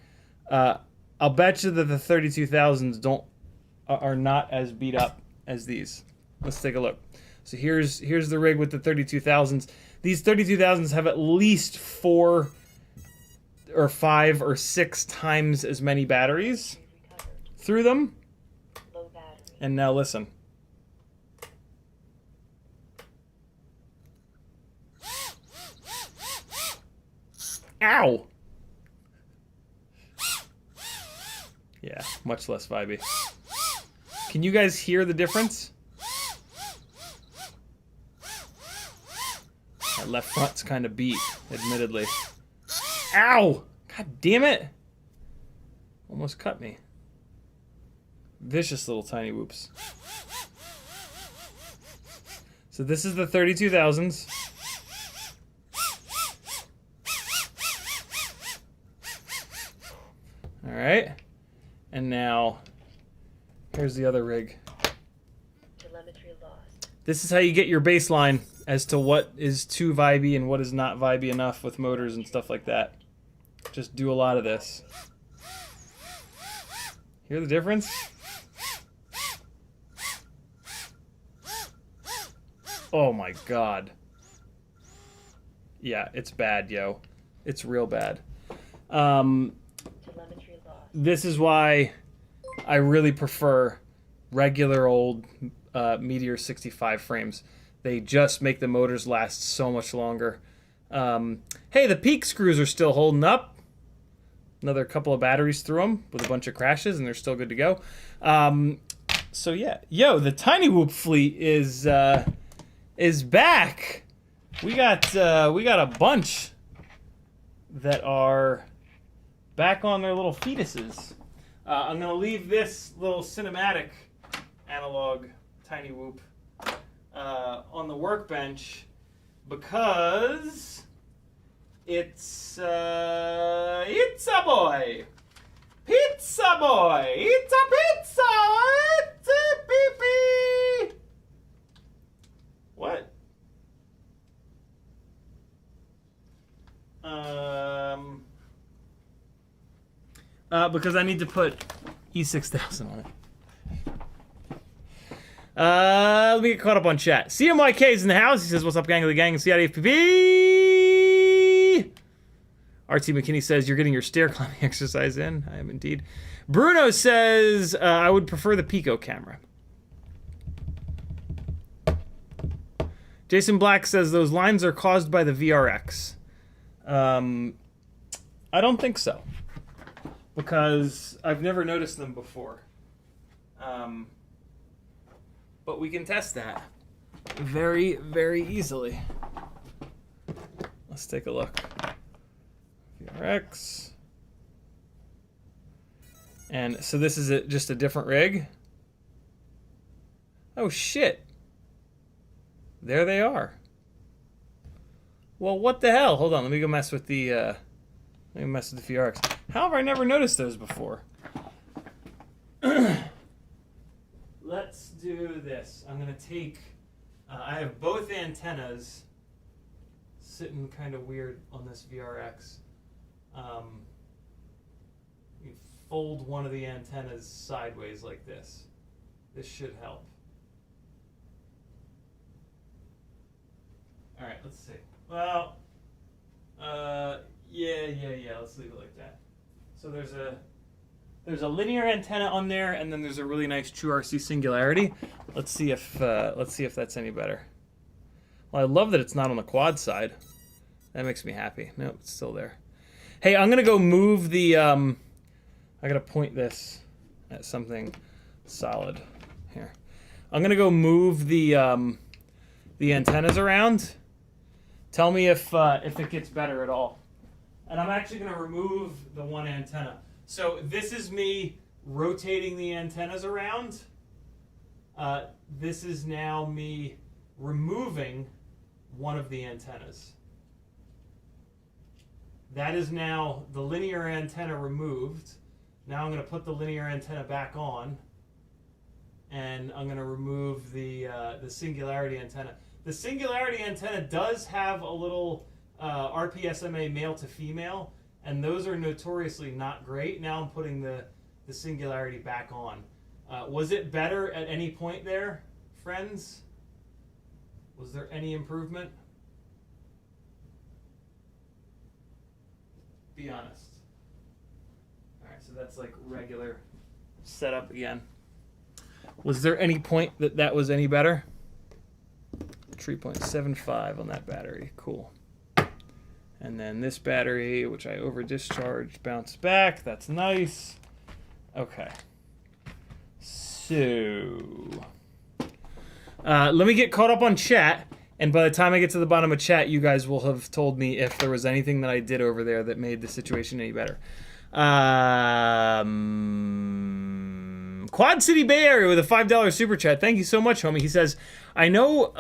I'll bet you that the 32,000s are not as beat up as these. Let's take a look. So here's the rig with the 32,000s. These 32,000s have at least 4 or 5 or 6 times as many batteries through them. Low battery. And now listen. Ow! Yeah, much less vibey. Can you guys hear the difference? That left front's kind of beat, admittedly. Ow! God damn it! Almost cut me. Vicious little tiny whoops. So this is the 32,000s. Alright. And now, here's the other rig. Telemetry lost. This is how you get your baseline as to what is too vibey and what is not vibey enough with motors and stuff like that. Just do a lot of this. Hear the difference? Oh my god. Yeah, it's bad, yo. It's real bad. Telemetry lost. This is why I really prefer regular old Meteor 65 frames. They just make the motors last so much longer. Hey, the peak screws are still holding up. Another couple of batteries through them with a bunch of crashes, and they're still good to go. So yeah, yo, the Tiny Whoop fleet is back. We got a bunch that are back on their little fetuses. I'm gonna leave this little cinematic analog Tiny Whoop on the workbench because it's a boy. Pizza boy. It's a pizza. It's a pee-pee. What? Because I need to put E6000 on it. Let me get caught up on chat. CMYK's in the house. He says, "What's up, gang of the gang?" And CiottiFPV. RT McKinney says, "You're getting your stair climbing exercise in." I am indeed. Bruno says, "I would prefer the Pico camera." Jason Black says, "Those lines are caused by the VRX." I don't think so, because I've never noticed them before. But we can test that very, very easily. Let's take a look. VRX. And so this is just a different rig. Oh shit. There they are. Well, what the hell? Hold on, let me go mess with the VRX. How have I never noticed those before? Let's do this. I'm gonna take, I have both antennas sitting kind of weird on this VRX. You fold one of the antennas sideways like this. This should help. All right, let's see. Well, yeah. Let's leave it like that. So there's a linear antenna on there, and then there's a really nice True RC Singularity. Let's see if that's any better. Well, I love that it's not on the quad side. That makes me happy. Nope, it's still there. Hey, I'm gonna go move the. I gotta point this at something solid here. I'm gonna go move the antennas around. Tell me if it gets better at all. And I'm actually gonna remove the one antenna. So this is me rotating the antennas around. This is now me removing one of the antennas. That is now the linear antenna removed. Now I'm going to put the linear antenna back on, and I'm going to remove the singularity antenna. The Singularity antenna does have a little RPSMA male to female, and those are notoriously not great. Now I'm putting the Singularity back on. Was it better at any point there, friends? Was there any improvement? Be honest. All right, so that's like regular setup again. Was there any point that was any better? 3.75 on that battery. Cool. And then this battery, which I over discharged, bounced back. That's nice. Okay. So let me get caught up on chat, and by the time I get to the bottom of chat, you guys will have told me if there was anything that I did over there that made the situation any better. Quad City Bay Area with a $5 super chat. Thank you so much, homie. He says, I know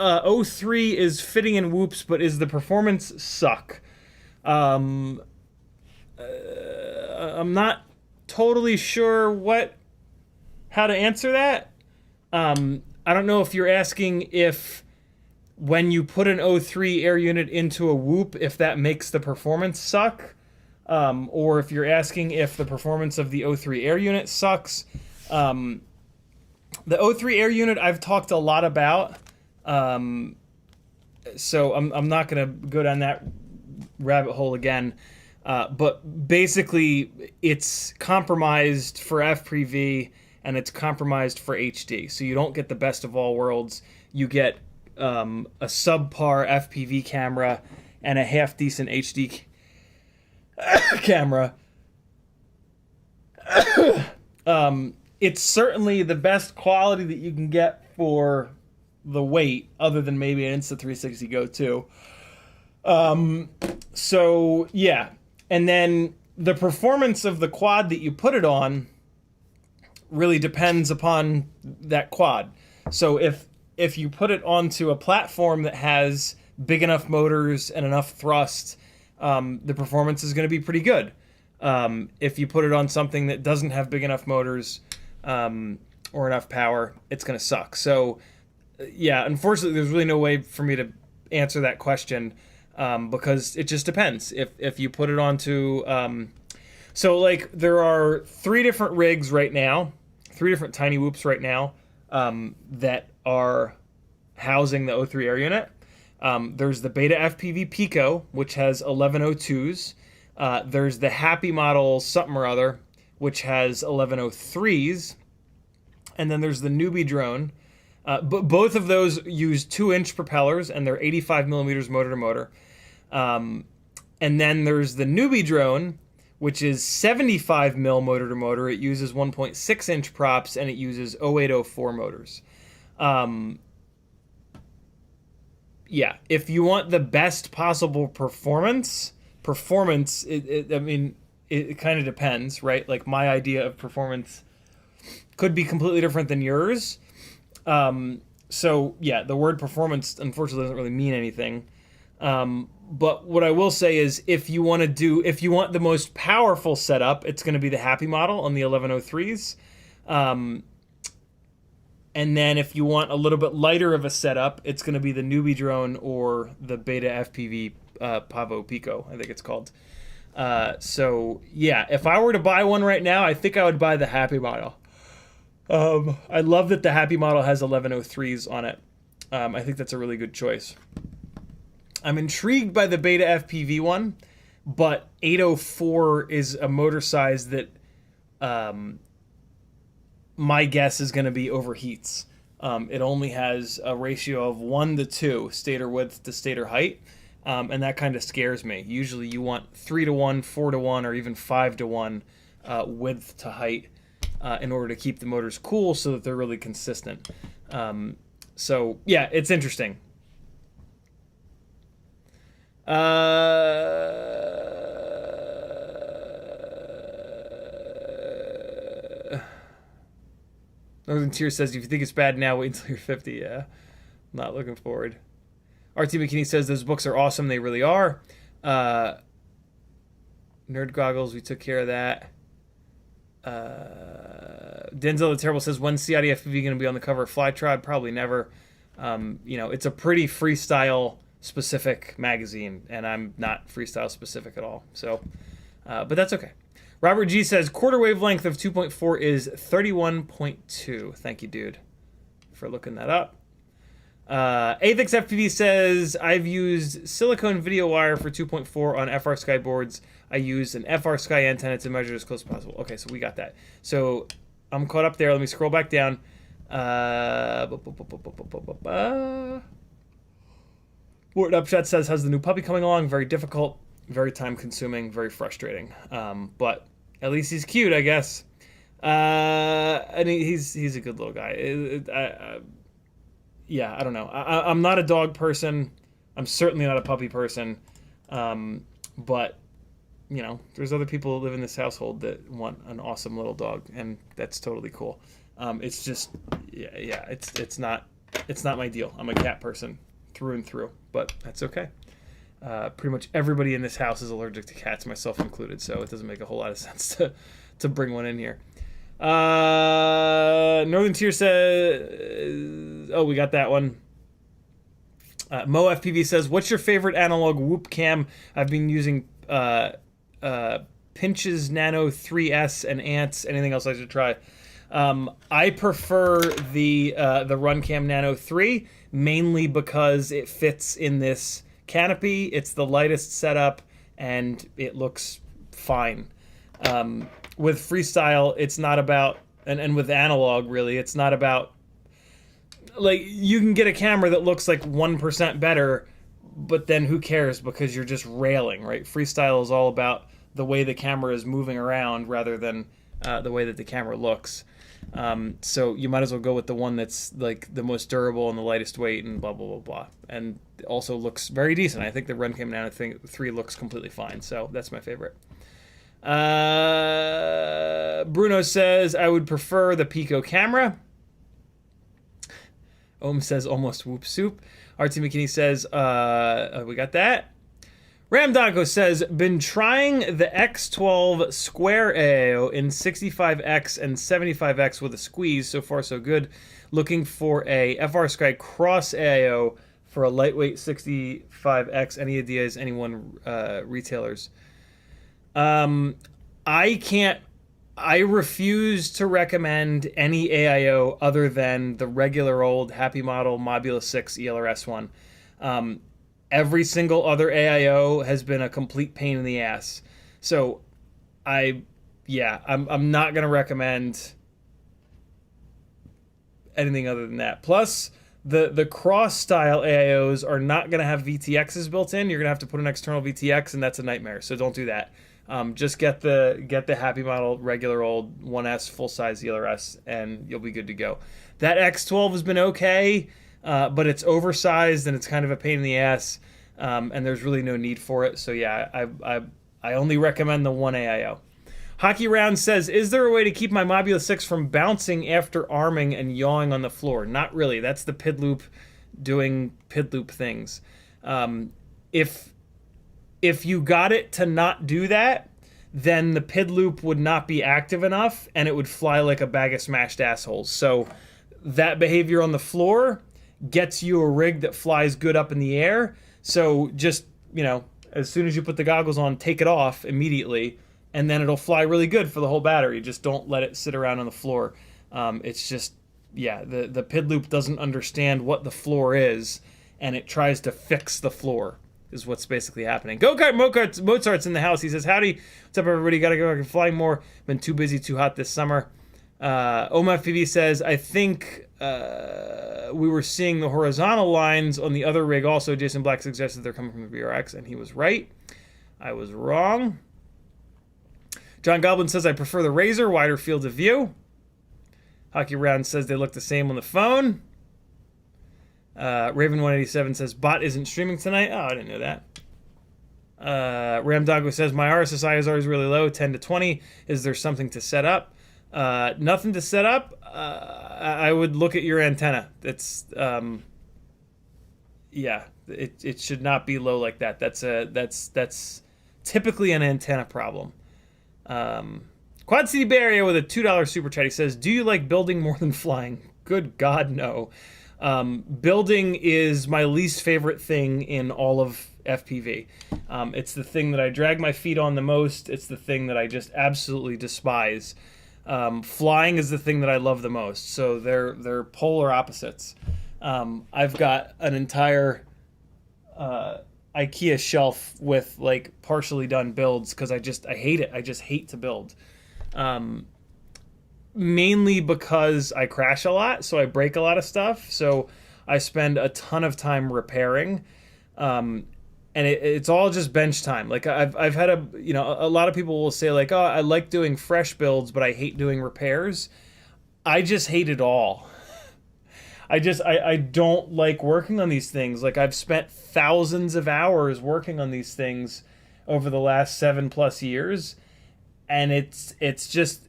03 is fitting in whoops, but is the performance suck? I'm not totally sure how to answer that. I don't know if you're asking if when you put an 03 air unit into a whoop, if that makes the performance suck, or if you're asking if the performance of the 03 air unit sucks. The 03 air unit I've talked a lot about, so I'm not going to go down that rabbit hole again. But basically, it's compromised for FPV and it's compromised for HD. So you don't get the best of all worlds. You get a subpar FPV camera and a half-decent HD camera. It's certainly the best quality that you can get for the weight, other than maybe an Insta360 Go 2. So, yeah. And then the performance of the quad that you put it on really depends upon that quad. So if you put it onto a platform that has big enough motors and enough thrust, the performance is going to be pretty good. If you put it on something that doesn't have big enough motors or enough power, it's going to suck. So, yeah, unfortunately, there's really no way for me to answer that question because it just depends. If you put it onto... so, like, there are 3 different rigs right now, 3 different tiny whoops right now that are housing the 03 air unit. There's the Beta FPV Pico, which has 1102s. There's the Happy model something or other, which has 1103s. And then there's the Newbie drone. Both of those use 2-inch propellers, and they're 85 millimeters motor to motor. And then there's the Newbie drone, which is 75 mil motor to motor. It uses 1.6-inch props, and it uses 0804 motors. Yeah, if you want the best possible performance, it kind of depends, right? Like, my idea of performance could be completely different than yours. So, yeah, the word performance, unfortunately, doesn't really mean anything. But what I will say is, if you want the most powerful setup, it's going to be the Happy model on the 1103s. And then if you want a little bit lighter of a setup, it's going to be the Newbie drone or the Beta FPV Pavo Pico, I think it's called. So, yeah, if I were to buy one right now, I think I would buy the Happy model. I love that the Happy model has 1103s on it. I think that's a really good choice. I'm intrigued by the Beta FPV one, but 804 is a motor size that my guess is going to be overheats. It only has a ratio of 1:2 stator width to stator height, and that kind of scares me. Usually you want 3:1, 4:1, or even 5:1 width to height in order to keep the motors cool so that they're really consistent. So, yeah, it's interesting. Northern Tier says, if you think it's bad now, wait until you're 50. Yeah, not looking forward. RT McKinney says, those books are awesome. They really are. Nerd Goggles, we took care of that. Denzel the Terrible says, when's CiottiFPV going to be on the cover of Flytrod? Probably never. You know, it's a pretty freestyle specific magazine, and I'm not freestyle specific at all. So, but that's okay. Robert G says quarter wavelength of 2.4 is 31.2. Thank you, dude, for looking that up. Athix FPV says I've used silicone video wire for 2.4 on FrSky boards. I used an FrSky antenna to measure as close as possible. Okay, so we got that. So I'm caught up there. Let me scroll back down. Ward Upshot says, how's the new puppy coming along? Very difficult, very time consuming, very frustrating. But at least he's cute, I guess. And he's a good little guy. Yeah, I don't know. I'm not a dog person. I'm certainly not a puppy person. But, you know, there's other people who live in this household that want an awesome little dog, and that's totally cool. It's just, yeah, it's not my deal. I'm a cat person through and through, but that's okay. Pretty much everybody in this house is allergic to cats, myself included, so it doesn't make a whole lot of sense to bring one in here. Northern Tier says, oh, we got that one. Mo FPV says, what's your favorite analog whoop cam? I've been using Pinches Nano 3S and Ants. Anything else I should try? I prefer the Runcam Nano 3, mainly because it fits in this canopy. It's the lightest setup, and it looks fine. With freestyle, it's not about, and with analog, really, it's not about, like, you can get a camera that looks like 1% better, but then who cares, because you're just railing, right? Freestyle is all about the way the camera is moving around rather than the way that the camera looks. So you might as well go with the one that's like the most durable and the lightest weight and blah, blah, blah, blah. And also looks very decent. I think the Runcam Nano 3 looks completely fine. So that's my favorite. Bruno says, I would prefer the Pico camera. Ohm says, almost whoop soup. RT McKinney says, we got that. Ramdonko says, been trying the X12 square AIO in 65X and 75X with a squeeze. So far, so good. Looking for a FrSky Cross AIO for a lightweight 65X. Any ideas? Anyone? Retailers? I refuse to recommend any AIO other than the regular old Happy Model Mobula 6 ELRS one. Every single other AIO has been a complete pain in the ass. So I'm not going to recommend anything other than that. Plus, the cross-style AIOs are not going to have VTXs built in. You're going to have to put an external VTX, and that's a nightmare. So don't do that. Just get the Happy Model regular old 1S full-size ELRS, and you'll be good to go. That X12 has been okay. But it's oversized and it's kind of a pain in the ass, and there's really no need for it. So yeah, I only recommend the one AIO. Hockey Round says, is there a way to keep my Mobula 6 from bouncing after arming and yawing on the floor? Not really. That's the PID loop doing PID loop things. If you got it to not do that, then the PID loop would not be active enough and it would fly like a bag of smashed assholes. So that behavior on the floor gets you a rig that flies good up in the air. So just, as soon as you put the goggles on, take it off immediately, and then it'll fly really good for the whole battery. Just don't let it sit around on the floor. It's just, the PID loop doesn't understand what the floor is, and it tries to fix the floor, is what's basically happening. Go-Kart Mozart's in the house. He says, howdy. What's up, everybody? Got to go back and fly more. Been too busy, too hot this summer. OMFPV says, I think we were seeing the horizontal lines on the other rig also. Jason Black suggested they're coming from the VRX, and he was right. I was wrong. John Goblin says, I prefer the Razor, wider field of view. Hockey Round says they look the same on the phone. Raven187 says, bot isn't streaming tonight. Oh, I didn't know that. Ramdoggo says, my RSSI is always really low, 10 to 20. Is there something to set up? Nothing to set up. I would look at your antenna. It's it should not be low like that. That's typically an antenna problem. Quad City Bay Area with a $2 super chat. He says, do you like building more than flying? Good God, no. Building is my least favorite thing in all of FPV. It's the thing that I drag my feet on the most. It's the thing that I just absolutely despise. Flying is the thing that I love the most. So they're polar opposites. I've got an entire IKEA shelf with like partially done builds because I hate it. I just hate to build. Mainly because I crash a lot, so I break a lot of stuff. So I spend a ton of time repairing, and it's all just bench time. Like I've had a lot of people will say like, oh, I like doing fresh builds, but I hate doing repairs. I just hate it all. I don't like working on these things. Like I've spent thousands of hours working on these things over the last 7+ years, and it just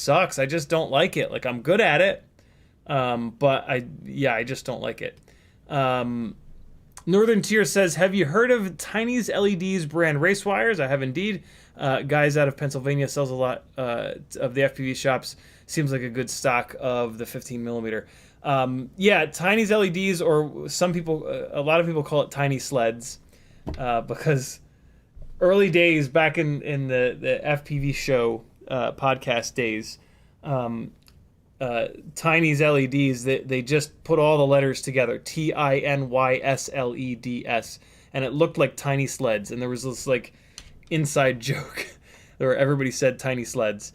sucks. I just don't like it. Like I'm good at it, but I just don't like it. Northern Tier says, have you heard of Tiny's LEDs brand race wires? I have indeed. Guys out of Pennsylvania sells a lot of the FPV shops. Seems like a good stock of the 15 millimeter. Yeah, Tiny's LEDs, or some people, a lot of people call it tiny sleds, because early days back in the FPV show podcast days, Tiny's LEDs, they just put all the letters together, TINYSLEDS, and it looked like tiny sleds, and there was this like inside joke where everybody said tiny sleds.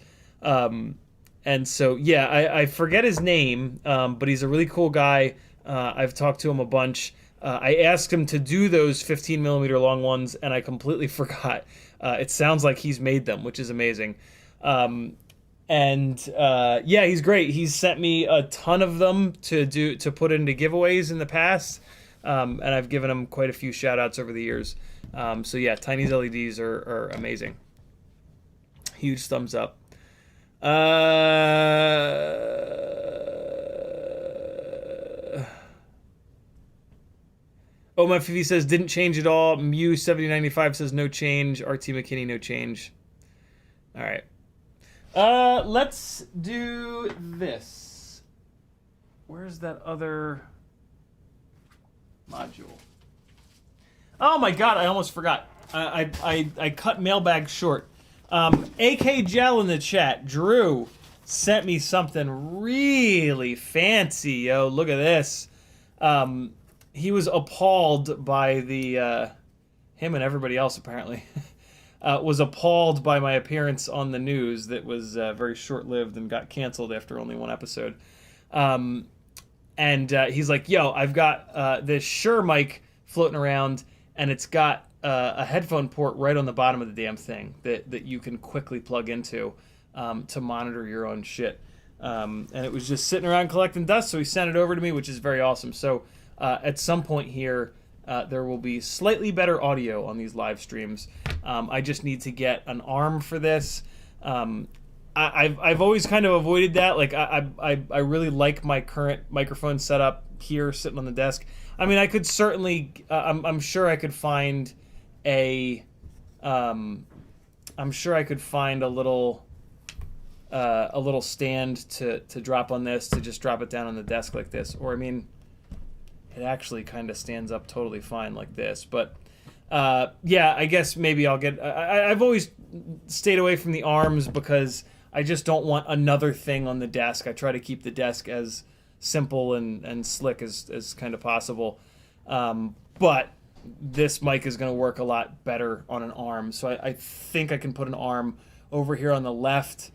And so, yeah, I forget his name, but he's a really cool guy. I've talked to him a bunch. I asked him to do those 15 millimeter long ones, and I completely forgot. It sounds like he's made them, which is amazing. Yeah, he's great. He's sent me a ton of them to put into giveaways in the past, and I've given him quite a few shout outs over the years. So yeah, Tiny's LEDs are amazing. Huge thumbs up. My FPV says didn't change at all. Mew 7095 says no change. RT McKinney no change. All right. Let's do this. Where's that other module? Oh my god, I almost forgot. I cut mailbag short. AK Gel in the chat, Drew, sent me something really fancy, yo. Look at this. He was appalled by him and everybody else apparently, was appalled by my appearance on the news that was very short-lived and got canceled after only one episode. He's like, yo, I've got this Shure mic floating around, and it's got a headphone port right on the bottom of the damn thing that you can quickly plug into to monitor your own shit. And it was just sitting around collecting dust, so he sent it over to me, which is very awesome. So at some point here, there will be slightly better audio on these live streams. I just need to get an arm for this. I've always kind of avoided that. Like I really like my current microphone setup here, sitting on the desk. I mean, I could certainly. I'm sure I could find a. I'm sure I could find a little stand to drop on this, to just drop it down on the desk like this. Or I mean, it actually kind of stands up totally fine like this. But yeah, I guess maybe I'll get. I've always stayed away from the arms because I just don't want another thing on the desk. I try to keep the desk as simple and slick as kind of possible. But this mic is going to work a lot better on an arm. So I think I can put an arm over here on the left,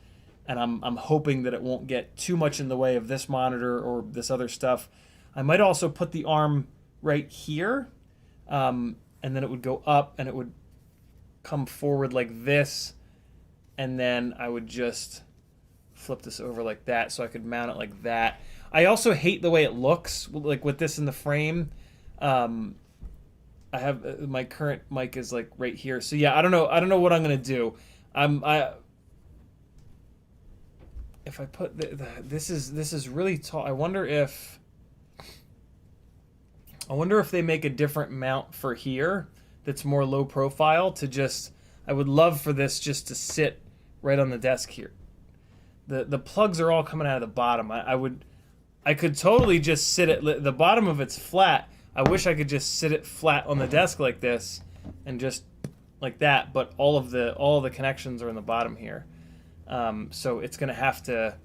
and I'm hoping that it won't get too much in the way of this monitor or this other stuff. I might also put the arm right here, and then it would go up and it would come forward like this, and then I would just flip this over like that so I could mount it like that. I also hate the way it looks, like with this in the frame. I have my current mic is like right here, so yeah, I don't know what I'm gonna do. If I put this is really tall. I wonder if they make a different mount for here that's more low profile to just. I would love for this just to sit right on the desk here. The plugs are all coming out of the bottom. I I could totally just sit it, the bottom of it's flat. I wish I could just sit it flat on the desk like this and just like that, but all of the connections are in the bottom here. So it's gonna have to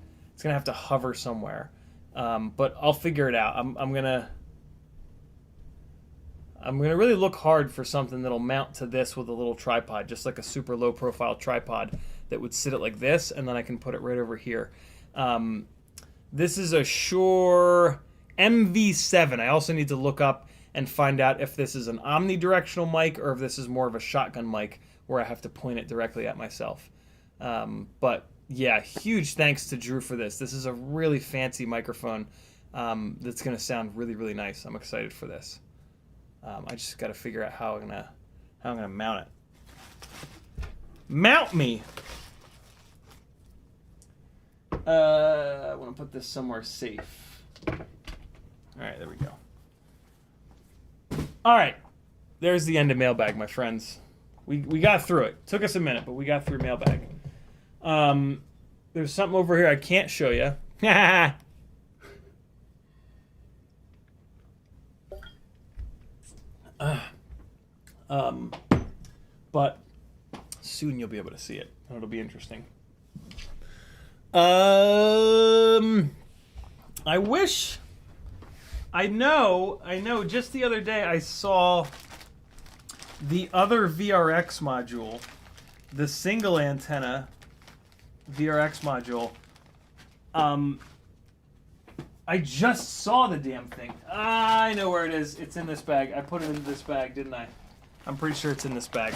hover somewhere. But I'll figure it out. I'm gonna really look hard for something that'll mount to this with a little tripod, just like a super low profile tripod that would sit it like this, and then I can put it right over here. This is a Shure MV7. I also need to look up and find out if this is an omnidirectional mic or if this is more of a shotgun mic where I have to point it directly at myself. But yeah, huge thanks to Drew for this. This is a really fancy microphone that's going to sound really, really nice. I'm excited for this. I just got to figure out how I'm gonna mount it. Mount me. I want to put this somewhere safe. All right, there we go. All right, there's the end of mailbag, my friends. We got through it. Took us a minute, but we got through mailbag. There's something over here I can't show you. But soon you'll be able to see it, and it'll be interesting. I wish. I know. Just the other day I saw the other VRX module, the single antenna VRX module. I just saw the damn thing. I know where it is. It's in this bag. I put it in this bag, didn't I? I'm pretty sure it's in this bag.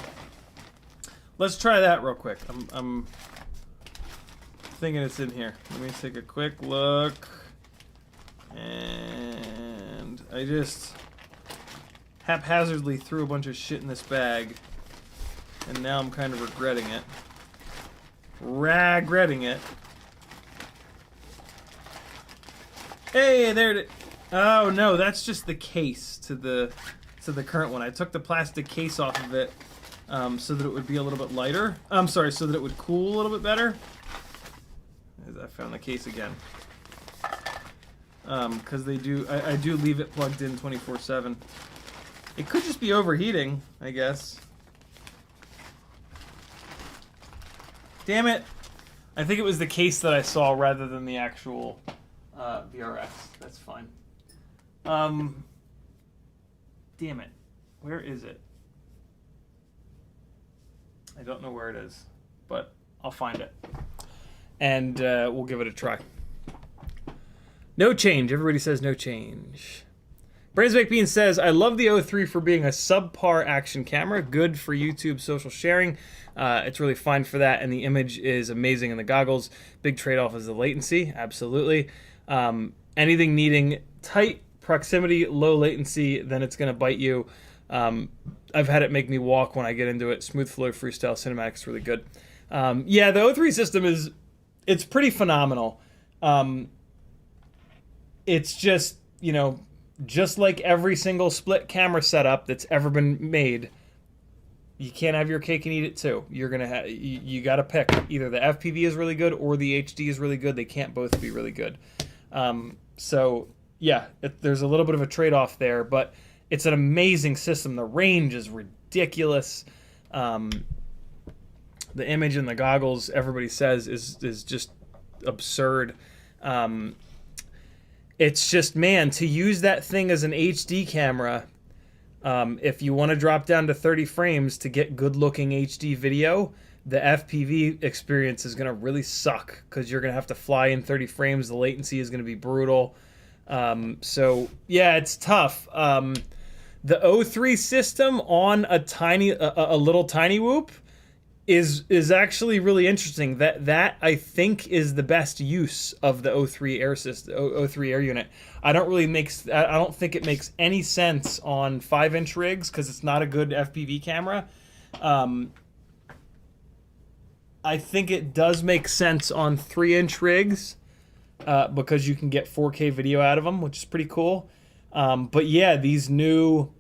Let's try that real quick. I'm thinking it's in here. Let me take a quick look. And I just haphazardly threw a bunch of shit in this bag. And now I'm kind of regretting it. Regretting it. Hey, there it is. Oh no, that's just the case to the current one. I took the plastic case off of it so that it would be a little bit lighter. I'm sorry, so that it would cool a little bit better. I found the case again. Because they do, I do leave it plugged in 24/7. It could just be overheating, I guess. Damn it! I think it was the case that I saw rather than the actual VRX. That's fine. Damn it. Where is it? I don't know where it is, but I'll find it. And we'll give it a try. No change. Everybody says no change. Brains Baked Bean says, I love the O3 for being a subpar action camera. Good for YouTube social sharing. It's really fine for that, and the image is amazing in the goggles. Big trade-off is the latency. Absolutely. Anything needing tight proximity, low latency, then it's going to bite you. I've had it make me walk when I get into it. Smooth flow, freestyle, cinematic is really good. Yeah, the O3 system it's pretty phenomenal. It's just, just like every single split camera setup that's ever been made, you can't have your cake and eat it too. You're gonna have, you got to pick. Either the FPV is really good or the HD is really good. They can't both be really good. So yeah, there's a little bit of a trade-off there, but it's an amazing system. The range is ridiculous. The image in the goggles, everybody says, is just absurd. It's just, man, to use that thing as an HD camera, if you want to drop down to 30 frames to get good-looking HD video, the FPV experience is going to really suck because you're going to have to fly in 30 frames. The latency is going to be brutal. So, yeah, it's tough. The O3 system on a little tiny whoop is actually really interesting. That I think is the best use of the O3 air system, O3 air unit. I don't think it makes any sense on 5-inch rigs because it's not a good FPV camera. I think it does make sense on 3-inch rigs because you can get 4K video out of them, which is pretty cool. But yeah, these new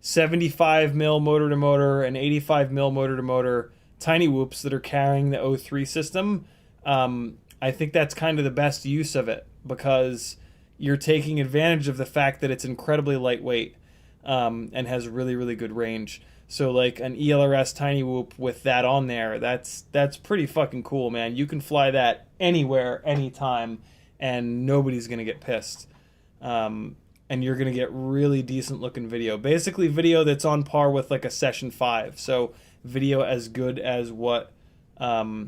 75mm motor to motor and 85mm motor to motor tiny whoops that are carrying the O3 system, I think that's kind of the best use of it because you're taking advantage of the fact that it's incredibly lightweight and has really, really good range. So like an ELRS Tiny Whoop with that on there, that's pretty fucking cool, man. You can fly that anywhere, anytime, and nobody's gonna get pissed. And you're gonna get really decent looking video. Basically video that's on par with like a Session 5. So video as good as what I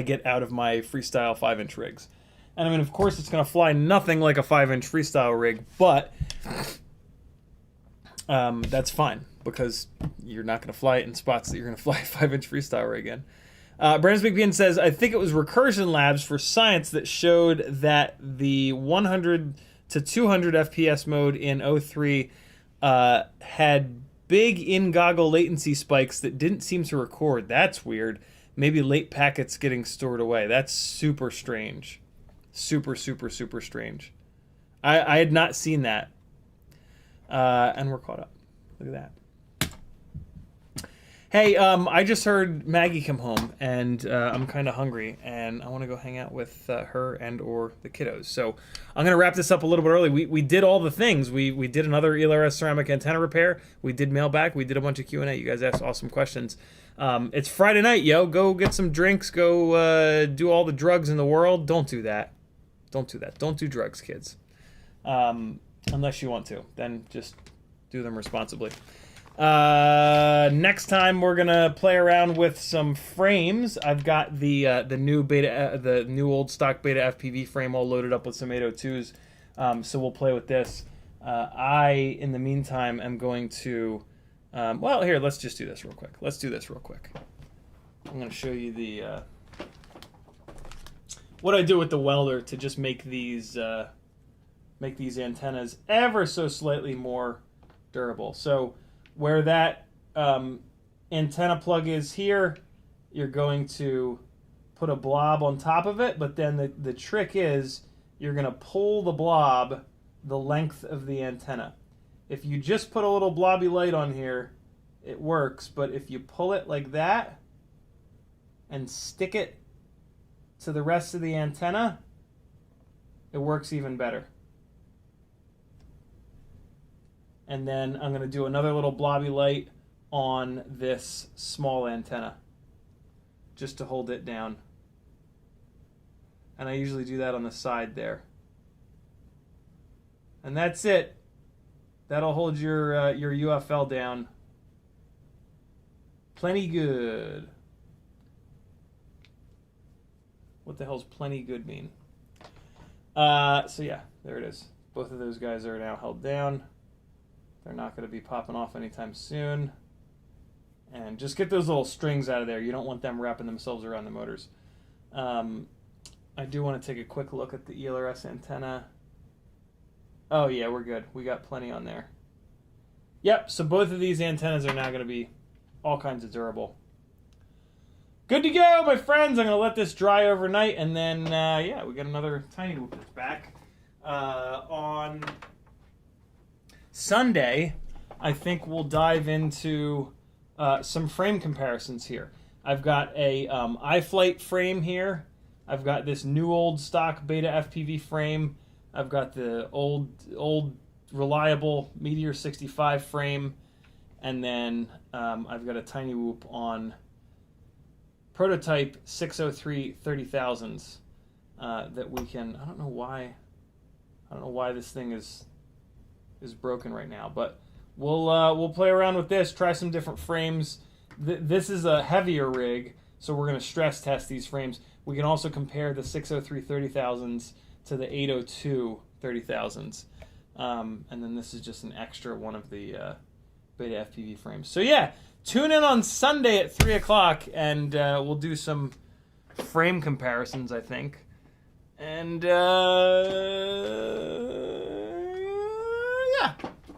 get out of my freestyle 5-inch rigs. And I mean, of course, it's gonna fly nothing like a 5-inch freestyle rig, but that's fine, because you're not going to fly it in spots that you're going to fly a 5-inch freestyle rig in. Brandon McBean says, I think it was Recursion Labs for Science that showed that the 100 to 200 FPS mode in 03 had big in-goggle latency spikes that didn't seem to record. That's weird. Maybe late packets getting stored away. That's super strange. Super, super, super strange. I had not seen that. And we're caught up. Look at that. Hey, I just heard Maggie come home, and I'm kind of hungry, and I want to go hang out with her and or the kiddos. So I'm going to wrap this up a little bit early. We did all the things. We did another ELRS ceramic antenna repair. We did mailback. We did a bunch of Q&A. You guys asked awesome questions. It's Friday night, yo. Go get some drinks. Go do all the drugs in the world. Don't do that. Don't do that. Don't do drugs, kids. Unless you want to. Then just do them responsibly. Next time we're gonna play around with some frames. I've got the new beta, the new old stock beta FPV frame all loaded up with some 802s. So we'll play with this. I, in the meantime, am going to. Well, here, let's just do this real quick. Let's do this real quick. I'm gonna show you the what I do with the welder to just make these antennas ever so slightly more durable. So where that antenna plug is here, you're going to put a blob on top of it, but then the trick is you're going to pull the blob the length of the antenna. If you just put a little blobby light on here, it works, but if you pull it like that and stick it to the rest of the antenna, it works even better. And then I'm going to do another little blobby light on this small antenna just to hold it down. And I usually do that on the side there. And that's it. That'll hold your UFL down plenty good. What the hell's plenty good mean? So yeah, there it is. Both of those guys are now held down. They're not going to be popping off anytime soon. And just get those little strings out of there. You don't want them wrapping themselves around the motors. I do want to take a quick look at the ELRS antenna. Oh yeah, we're good. We got plenty on there. Yep, so both of these antennas are now going to be all kinds of durable. Good to go, my friends. I'm going to let this dry overnight, and then, yeah, we got another Tiny Whoop that's back. On Sunday, I think we'll dive into some frame comparisons here. I've got a iFlight frame here. I've got this new old stock beta FPV frame. I've got the old reliable Meteor 65 frame, and then I've got a Tiny Whoop on prototype 603 30,000s that we can. I don't know why this thing is broken right now, but we'll play around with this, try some different frames. This is a heavier rig, so we're going to stress test these frames. We can also compare the 603 30,000s to the 802 30,000s. And then this is just an extra one of the beta FPV frames. So yeah, tune in on Sunday at 3 o'clock, and we'll do some frame comparisons, I think. And yeah,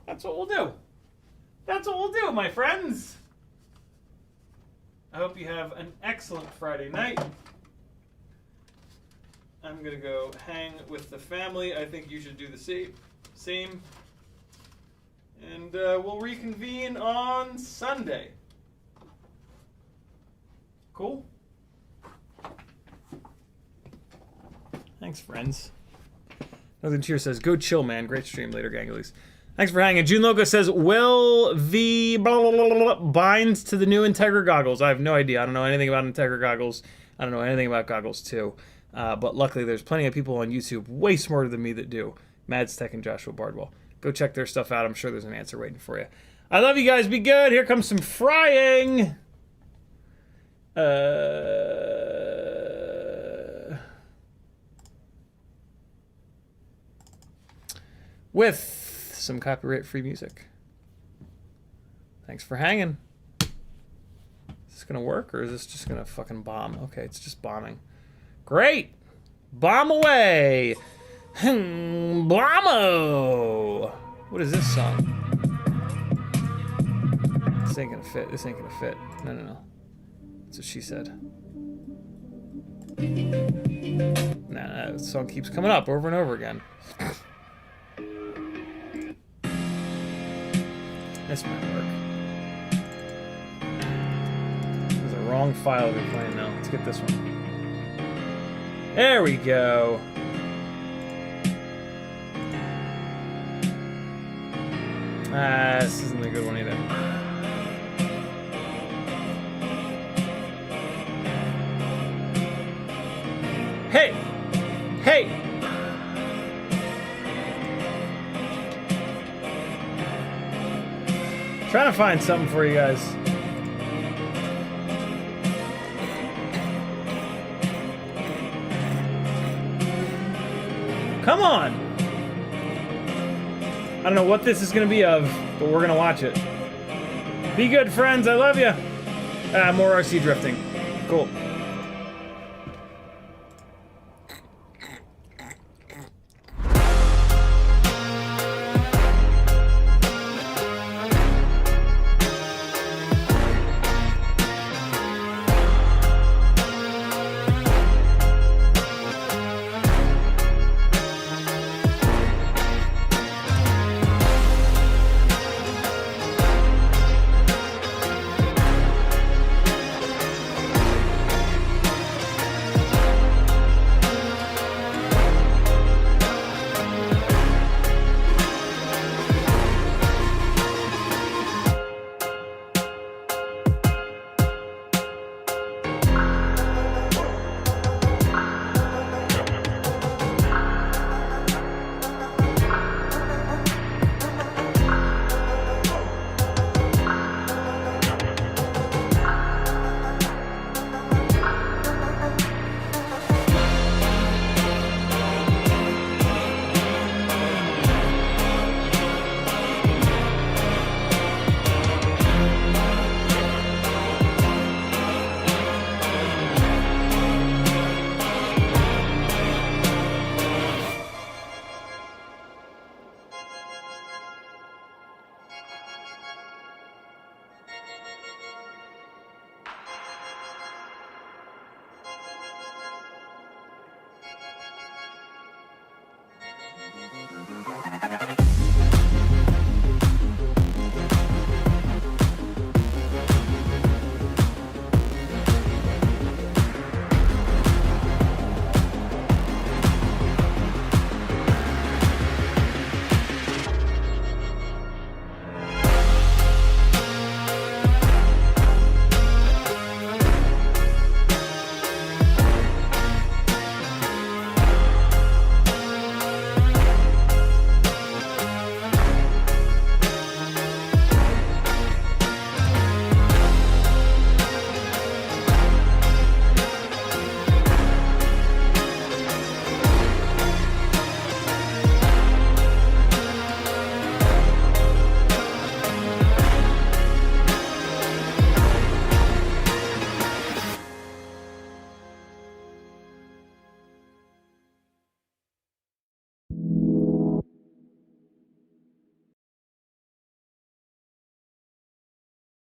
that's what we'll do. That's what we'll do, my friends. I hope you have an excellent Friday night. I'm going to go hang with the family. I think you should do the same. And we'll reconvene on Sunday. Cool? Thanks, friends. Northern Tier says, go chill, man. Great stream. Later, ganglies. Thanks for hanging. June Loco says, will the blah, blah, blah, blah, binds to the new Integra goggles? I have no idea. I don't know anything about Integra goggles. I don't know anything about goggles 2. But luckily, there's plenty of people on YouTube way smarter than me that do. Mads Tech and Joshua Bardwell. Go check their stuff out. I'm sure there's an answer waiting for you. I love you guys. Be good. Here comes some frying. With some copyright-free music. Thanks for hanging. Is this gonna work, or is this just gonna fucking bomb? Okay, it's just bombing. Great! Bomb away! Blammo! What is this song? This ain't gonna fit. This ain't gonna fit. No, no, no. That's what she said. Nah, the song keeps coming up over and over again. This might work. There's a wrong file we're playing now. Let's get this one. There we go. This isn't a good one either. Hey! Hey! Trying to find something for you guys. Come on! I don't know what this is going to be of, but we're going to watch it. Be good, friends. I love you. More RC drifting. Cool.